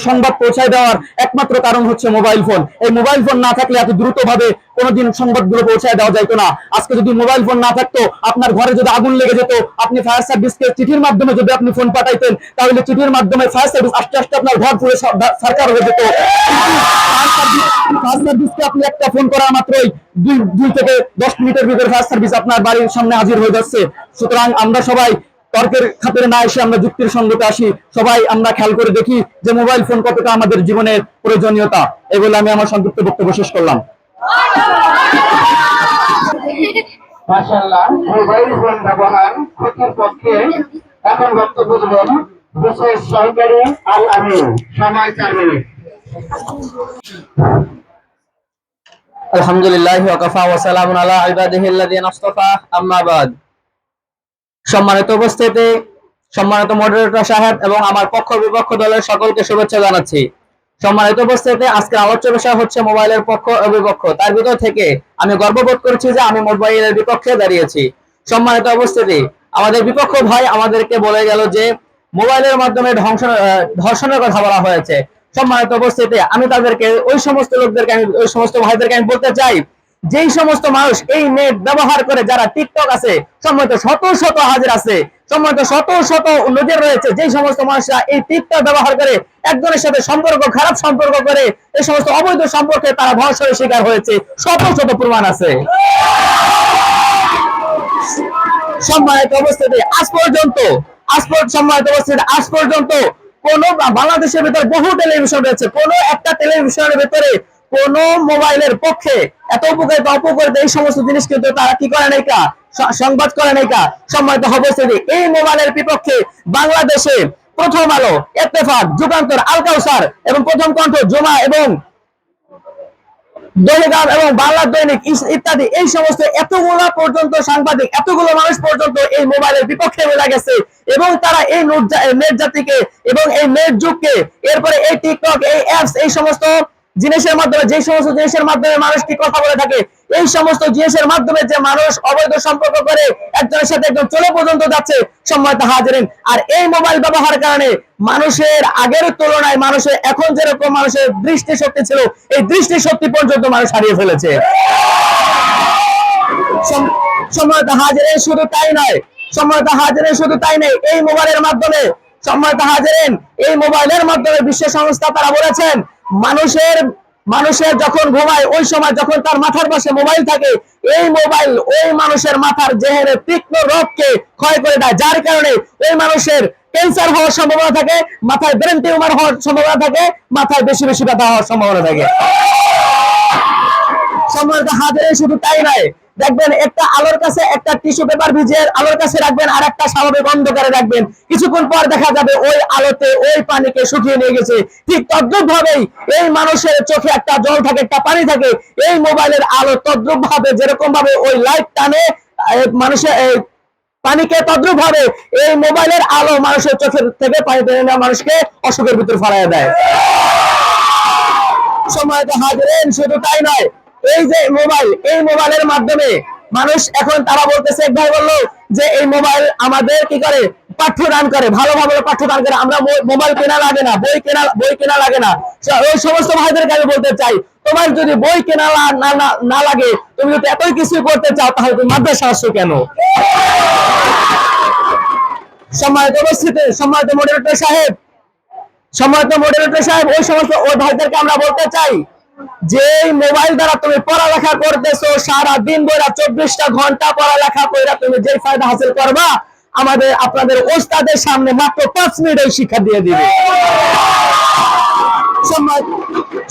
সংবাদ পৌঁছায় দেওয়ার একমাত্র কারণ হচ্ছে মোবাইল ফোন। এই মোবাইল ফোন না থাকলে এত দ্রুত ভাবে কোনোদিন সংবাদগুলো পৌঁছায় দেওয়া যাইতো না। আজকে যদি মোবাইল ফোন না থাকতো, আপনার ঘরে যদি আগুন লেগে যেত, আপনি ফায়ার সার্ভিসকে চিঠির মাধ্যমে যদি আপনি ফোন পাঠাইতেন, তাহলে চিঠির মাধ্যমে ফায়ার সার্ভিস আস্তে আস্তে আপনার ঘর পুরো সরকার হয়ে যেত। ফায়ার সার্ভিসকে আপনি একটা ফোন করা মাত্রই 2 থেকে 10 মিনিটের ভিতরে ফায়ার সার্ভিস আপনার বাড়ির সামনে হাজির হয়ে যাচ্ছে। সুতরাং আমরা সবাই তর্কের খাতিরে না এসে আমরা যুক্তির সঙ্গতে আসি। সবাই আমরা খেয়াল করে দেখি যে মোবাইল ফোন কতটা আমাদের জীবনের প্রয়োজনীয়তা। এগুলো আমি আমার সংক্ষিপ্ত বক্তব্য শেষ করলাম। মাশাআল্লাহ, মোবাইল ফোন ব্যবহার ক্ষতির পক্ষে এখন বক্তব্য দেবেন বিশেষ সহকারী আল আমিন। সময় 4 মিনিট। আলহামদুলিল্লাহি ওয়া কাফা ওয়া সালামুন আলা ইবাদিহিল্লাযিনা ইসতাফা, আম্মা বাদ। সম্মানিত উপস্থিতি, সম্মানিত মডারেটর সাহেব এবং আমার পক্ষ বিপক্ষ দলের সকলকে শুভেচ্ছা জানাচ্ছি। সম্মানিত উপস্থিতি, আজকের আলোচ্য বিষয় হচ্ছে মোবাইলের পক্ষ ও বিপক্ষ। তার ভিতর থেকে আমি গর্ববোধ করছি যে আমি মোবাইলের বিপক্ষে দাঁড়িয়েছি। সম্মানিত উপস্থিতি, আমাদের বিপক্ষ ভাই আমাদেরকে বলে গেল যে মোবাইলের মাধ্যমে ধর্ষণের কথা বলা হয়েছে। সম্মানিত উপস্থিতি, আমি তাদেরকে ওই সমস্ত ভাইদেরকে আমি বলতে চাই, যেই সমস্ত মানুষ এই নেট ব্যবহার করে, যারা টিকটক আছে, সম্মানিত শত শত হাজার আছে, সম্মানিত শত শত নজর রয়েছে, যেই সমস্ত মানুষরা এই টিকটক ব্যবহার করে একজনের সাথে খারাপ সম্পর্ক করে এই সমস্ত অবৈধ সম্পর্কে তারা ধর্ষণের শিকার হয়েছে, শত শত প্রমাণ আছে। সম্মানিত উপস্থিতি, আজ পর্যন্ত কোন বাংলাদেশের ভিতরে বহু টেলিভিশন রয়েছে, কোন একটা টেলিভিশনের ভিতরে কোন মোবাইলের পক্ষে এত অপকারিতা এই সমস্ত জিনিস কিন্তু তারা কি করে নাই, সংবাদ করে নাই। সম্মানিত উপস্থিতি, এই মোবাইলের বিপক্ষে বাংলাদেশে প্রথম আলো, ইত্তেফাক, যুগান্তর, আল কাউসার এবং প্রথম কণ্ঠ, জমা এবং দৈনিক এবং বাংলা দৈনিক ইত্যাদি এই সমস্ত এতগুলো পর্যন্ত সাংবাদিক, এতগুলো মানুষ পর্যন্ত এই মোবাইলের বিপক্ষে বলে গেছে, এবং তারা এই নেট জাতিকে এবং এই নেট যুগকে, এরপরে এই টিকটক, এই অ্যাপস, এই সমস্ত জিনিসের মাধ্যমে, যে সমস্ত জিনিসের মাধ্যমে মানুষ কি কথা বলে থাকে, এই সমস্ত জিনিসের মাধ্যমে যে মানুষ অবৈধ সম্পর্ক করে একজনের সাথে একজন চলে পর্যন্ত যাচ্ছে। সম্মানিত হাজিরিন, আর এই মোবাইল ব্যবহারের কারণে মানুষের আগের তুলনায় মানুষের এখন যেরকম মানুষের দৃষ্টিশক্তি ছিল, এই দৃষ্টিশক্তি পর্যন্ত মানুষ হারিয়ে ফেলেছে। সম্মানিত হাজিরিন, শুধু তাই নয়, এই মোবাইলের মাধ্যমে, সম্মানিত হাজিরিন, এই মোবাইলের মাধ্যমে বিশ্ব সংস্থা তারা বলেছেন মানুষের মানুষের যখন ঘুমায় ওই সময় যখন তার মাথার পাশে মোবাইল থাকে, এই মোবাইল ওই মানুষের মাথার জেহেনের তীক্ষ্ণ রোগকে ক্ষয় করে দেয়, যার কারণে ওই মানুষের ক্যান্সার হওয়ার সম্ভাবনা থাকে, মাথায় ব্রেন টিউমার হওয়ার সম্ভাবনা থাকে, মাথায় বেশি বেশি ব্যথা হওয়ার সম্ভাবনা থাকে। সম্মানিত হাজির, শুধু তাই নয়, দেখবেন একটা আলোর কাছে একটা টিস্যু পেপার ভিজিয়ে আলোর কাছে রাখবেন, আর একটা স্বাভাবিক অন্ধকারে রাখবেন, কিছুক্ষণ পর দেখা যাবে ওই আলোতে ওই পানিকে শুকিয়ে নিয়ে গেছে। ঠিক তদ্রুপ ভাবেই এই মানুষের চোখে একটা জল থাকে, একটা পানি থাকে, এই মোবাইলের আলো তদ্রুপ ভাবে যেরকম ভাবে ওই লাইট টানে মানুষের পানিকে, তদ্রুপ ভাবে এই মোবাইলের আলো মানুষের চোখের থেকে পানি টেনে নেওয়া মানুষকে অসুখের ভিতর ফেলাইয়া দেয়। সম্মানিত হাজিরিন, শুধু তাই নয়, এই যে মোবাইল, এই মোবাইলের মাধ্যমে মানুষ এখন তারা বলতেছে, এক ভাই বললো যে এই মোবাইল আমাদের কি করে পাঠ্যদান করে, ভালোভাবে পাঠ্যদান করে, আমরা মোবাইল কেনা লাগে না, বই কেনা লাগে না। ওই সমস্ত ভাইদেরকে আমি বলতে চাই, তোমার যদি বই কেনা না লাগে, তুমি যদি এতই কিছু করতে চাও, তাহলে তুমি মাদ্রাসা আসছো কেন? সম্মানিত উপস্থিতি, সম্মানিত মডারেটর সাহেব, ওই সমস্ত ওই ভাইদেরকে আমরা বলতে চাই যে মোবাইল দ্বারা তুমি পড়ালেখা করতেছো, সারা দিন বইরা 24টা ঘন্টা পড়ালেখা কইরা তুমি যে ফায়দা হাসিল করবা, আপনাদের ওস্তাদের সামনে মাত্র 5 মিনিট এই শিক্ষা দিয়ে দিবে।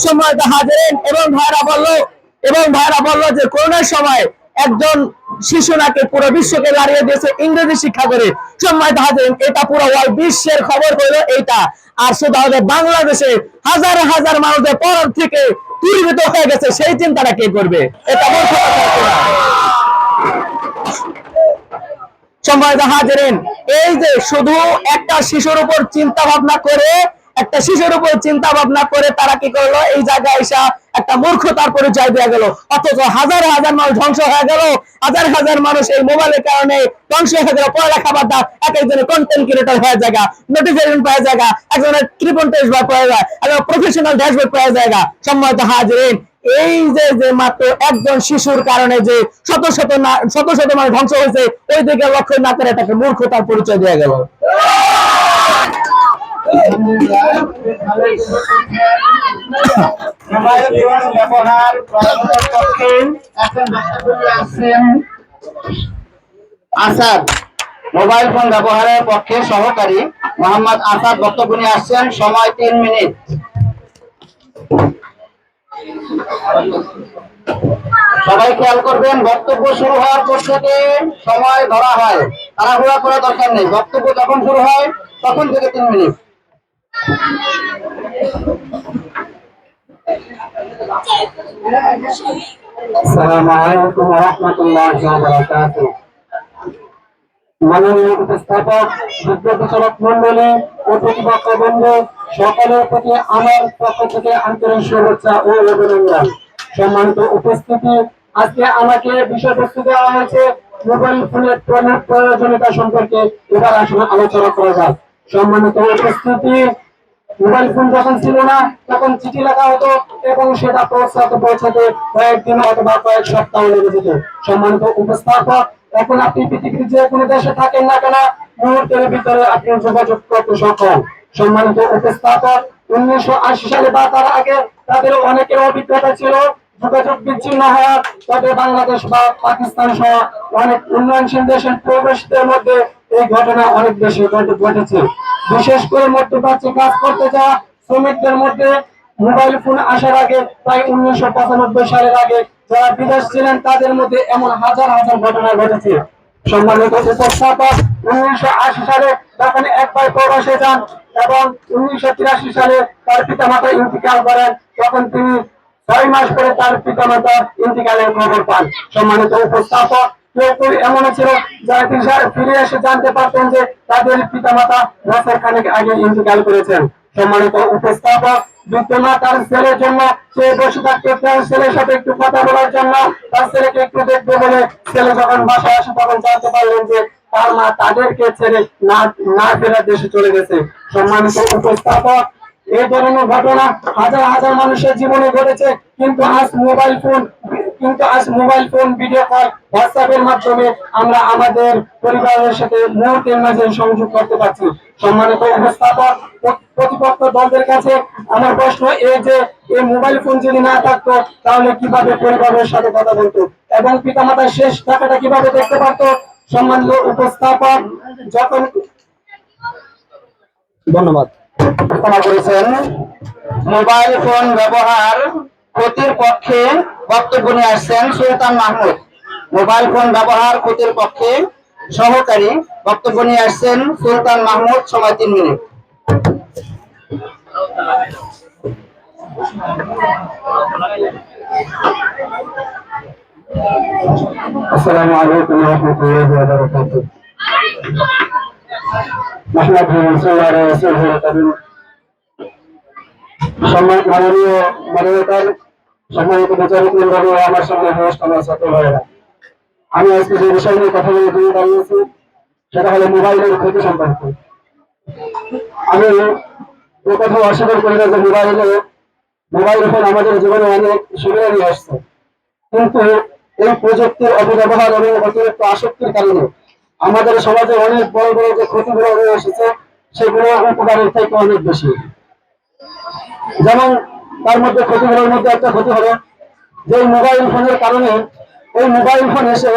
সম্মানিত হাজিরিন, এবং ভাইরা বললো যে করোনার সময় একজন শিশু নাকি পুরো বিশ্বকে দাঁড়িয়ে দিয়েছে ইংরেজি শিক্ষা করে। সম্মানিত হাজিরিন, এটা পুরো ওয়ার্ল্ড বিশ্বের খবর হলো এইটা। আর শুধু আমাদের বাংলাদেশে হাজার হাজার মানুষের পড়ার থেকে দূরীভূত হয়ে গেছে, সেই চিন্তাটা কে করবে? এটা সম্মানিত হাজিরিন, এই যে শুধু একটা শিশুর উপর চিন্তা ভাবনা করে তারা কি করলো, এই জায়গায় এসে একটা মূর্খতার পরিচয় দিয়ে গেল, অথচ হাজার হাজার মানুষ ধ্বংস হয়ে গেল, হাজার হাজার মানুষ এই মোবাইলের কারণে ধ্বংস হয়ে গেল। পড়ালেখা বাদ দাও, এক একজনের কন্টেন্ট ক্রিয়েটর হয়ে জায়গা, নোটিফিকেশন পাওয়া জায়গা, একজনের ট্রিপল টেস্ট পাওয়া যায়, একজন প্রফেশনাল ড্যাশবোর্ড পাওয়া জায়গা। সম্মানিত হাজিরিন, এই যে মাত্র একজন শিশুর কারণে যে শত শত মানুষ ধ্বংস হয়েছে, ওই দিকে লক্ষ্য না করে তাকে মূর্খতার পরিচয় দেওয়া গেল। আসাদ, মোবাইল ফোন ব্যবহারের পক্ষে সহকারী মোহাম্মদ আসাদ বক্তব্য নিয়ে আসছেন। সময় 3 মিনিট। সবাই খেয়াল করবেন, বক্তব্য শুরু হওয়ার পর থেকে সময় ধরা হয়, তাড়াহুড়া করার দরকার নেই। বক্তব্য যখন শুরু হয় তখন থেকে 3 মিনিট। আসসালামু আলাইকুম ওয়া রাহমাতুল্লাহি ওয়া বারাকাতুহু। মাননীয় উপস্থাপক, বিচারক মণ্ডলী, প্রতিপক্ষ বন্ধু সকলের প্রতি আমার পক্ষ থেকে আন্তরিক শুভেচ্ছা ও অভিনন্দন। সম্মানিত উপস্থিতি, আজকে আমাকে বিষয়বস্তু দেওয়া হয়েছে মোবাইল ফোনের প্রয়োজনীয়তা সম্পর্কে। এবার আসলে আলোচনা করা যাক। সম্মানিত উপস্থিতি, মোবাইল ফোন যখন ছিল না তখন চিঠি লেখা হতো এবং সেটা পৌঁছাতে কয়েকদিন অথবা কয়েক সপ্তাহ লেগে যেত। সম্মানিত উপস্থাপক, এখন আপনি পৃথিবীর যে কোনো দেশে থাকেন না কেন, মুহূর্তের ভিতরে আপনি যোগাযোগ করতে সক্ষম। সম্মানিত উপস্থাপক, 1980 সালে বা তার আগে তাদের অনেকের অভিজ্ঞতা ছিল যোগাযোগ বিচ্ছিন্ন হওয়ার, তবে বাংলাদেশ বা পাকিস্তান সহ অনেক উন্নয়নশীল দেশের প্রবেশদের মধ্যে এই ঘটনা অনেক বেশি ঘটেছে। বিশেষ করে মধ্যপ্রাচ্যে কাজ করতে যাওয়া শ্রমিকদের মধ্যে মোবাইল ফোন আসার আগে, প্রায় 1995 সালের আগে যারা বিদেশ ছিলেন তাদের মধ্যে এমন হাজার হাজার ঘটনা ঘটেছে। সম্মানিত উপস্থাপক, 1980 সালে যখন এক ভাই প্রবাসে যান এবং 1983 সালে তার পিতামাতা ইন্তিকাল করেন, তখন তিনি 6 মাস পরে তার পিতামাতা ইন্তিকালের খবর পান। সম্মানিত উপস্থাপক, কেউ এমন ছিল যারা ফিরে এসে জানতে পারতেন যে তাদের পিতামাতা বছর খানেক আগে ইন্তিকাল করেছেন। সম্মানিত উপস্থাপক, বিদ্যমা তার ছেলের জন্য সে বসে থাকতে, তার ছেলের সাথে একটু কথা বলার জন্য, তার ছেলেকে একটু দেখবে বলে ছেলে যখন বাসায় আসে তখন জানতে পারলেন যে তার মা তাদেরকে ছেড়ে না ফেরার দেশে চলে গেছে। সম্মানিত উপস্থাপক, এই ধরনের ঘটনা হাজার হাজার মানুষের জীবনে ঘটেছে, কিন্তু আজ মোবাইল ফোন ভিডিও কল হোয়াটসঅ্যাপের মাধ্যমে আমরা আমাদের পরিবারের সাথে মুহূর্তের মাঝে সংযোগ করতে পারছি। সম্মানিত উপস্থাপক প্রতিপক্ষ দলদের কাছে আমার প্রশ্ন এই যে এই মোবাইল ফোন যদি না থাকতো তাহলে কিভাবে পরিবারের সাথে কথা বলতো এবং পিতামাতার শেষ টাকাটা কিভাবে দেখতে পারতো? সম্মানিত উপস্থাপক যখন ধন্যবাদ। ক্ষমা করেছেন। মোবাইল ফোন ব্যবহার ক্ষতির পক্ষে বক্তব্য নিয়ে আসছেন সুলতান মাহমুদ। মোবাইল ফোন ব্যবহার ক্ষতির পক্ষে সহকারী বক্তব্য নিয়ে আসছেন সুলতান মাহমুদ, সময় 3 মিনিট। আসসালামু আলাইকুম ওয়া রাহমাতুল্লাহি ওয়া বারাকাতুহু। মাননীয় মডারেটর, সম্মানিত বিচারক মণ্ডলী ও আমার সামনে উপস্থিত আমার ছাত্র ভাইয়েরা, আমি আজকে যে বিষয় নিয়ে কথা বলে দাঁড়িয়েছি সেটা হলো মোবাইলের ক্ষতি সম্পর্কে। আমি এ কথা অস্বীকার করি না যে মোবাইল ফোন আমাদের জীবনে অনেক সুবিধা নিয়ে আসছে, কিন্তু এই প্রযুক্তির অপব্যবহার এবং অতিরিক্ত আসক্তির কারণে আমাদের সমাজে অনেক বড় বড় যে ক্ষতিগুলো হয়ে এসেছে সেগুলো উপকারের থেকে অনেক বেশি। যেমন তার মধ্যে ক্ষতিগুলোর মধ্যে একটা ক্ষতি হলো যে মোবাইল ফোনের কারণে এই মোবাইল ফোন এসে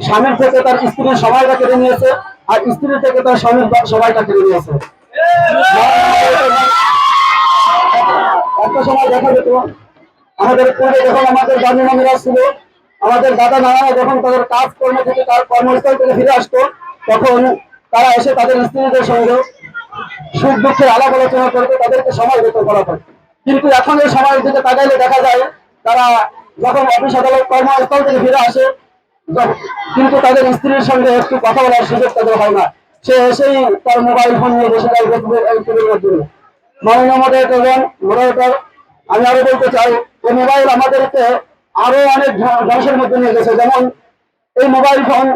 স্বামীর থেকে তার স্ত্রীর সময়টা কেড়ে নিয়েছে, আর স্ত্রী থেকে তার স্বামীর সময়টা কেড়ে নিয়েছে। একটা সময় দেখা যেত আমাদের পূর্বে যখন আমাদের দাদি নামেরা ছিল, আমাদের দাদা নানারা যখন তাদের কাজ কর্ম থেকে তার কর্মস্থল থেকে ফিরে আসতো, তখন তারা এসে তাদের স্ত্রীদের সঙ্গে সুখ দুঃখের আলাপ আলোচনা করতে তাদেরকে সময় দিতে করা হয়। কিন্তু এখন এই সময়ের দিকে তাকাইলে দেখা যায় তারা যখন অফিস আদালত কর্মস্থল থেকে ফিরে আসে কিন্তু তাদের স্ত্রীর সঙ্গে একটু কথা বলার সুযোগ তাদের হয় না, সে এসেই তার মোবাইল ফোন নিয়ে বসে যায় ফেসবুকের মাধ্যমে। মাননীয় মডারেটর, আমি আরো বলতে চাই এই মোবাইল আমাদেরকে আরো অনেক ধ্বংসের মধ্যে নিয়ে গেছে। যেমন এই মোবাইল ফোন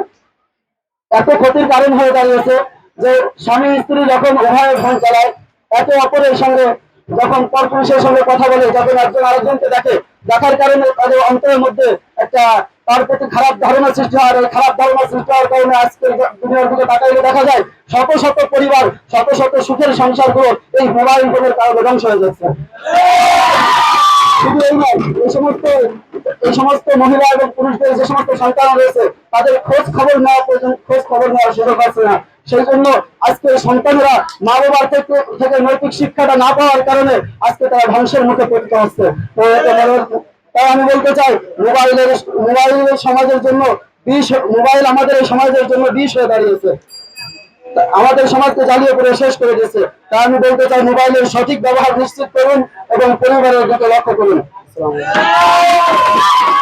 এত ক্ষতির কারণ হয়ে দাঁড়িয়েছে যে স্বামী স্ত্রী যখন উভয় ফোন চালায়, একে অপরের সঙ্গে যখন পরপুরুষের সঙ্গে কথা বলে, যখন একজন আরেকজনকে দেখার কারণে তাদের অন্তরের মধ্যে একটা তার প্রতি খারাপ ধারণা সৃষ্টি হয়। এই খারাপ ধারণা সৃষ্টি হওয়ার কারণে আজকের দুনিয়ার দিকে তাকাইলে দেখা যায় শত শত পরিবার, শত শত সুখের সংসারগুলো এই মোবাইল ফোনের কারণে ধ্বংস হয়ে যাচ্ছে। শুধু এই নয়, এই সমস্ত মহিলা এবং পুরুষদের যে সমস্ত সন্তান রয়েছে তাদের খোঁজ খবর নেওয়ার সুযোগ আছে না। সেই জন্য আজকে সন্তানেরা মা বাবার থেকে নৈতিক শিক্ষাটা না পাওয়ার কারণে আজকে তারা ধ্বংসের মুখে পতিত হচ্ছে। তাই আমি বলতে চাই মোবাইল সমাজের জন্য বিষ, মোবাইল আমাদের এই সমাজের জন্য বিষ হয়ে দাঁড়িয়েছে, আমাদের সমাজকে জ্বালিয়ে পড়ে শেষ করে দিয়েছে। তাই আমি বলতে চাই মোবাইলের সঠিক ব্যবহার নিশ্চিত করুন এবং পরিবারের দিকে লক্ষ্য করুন।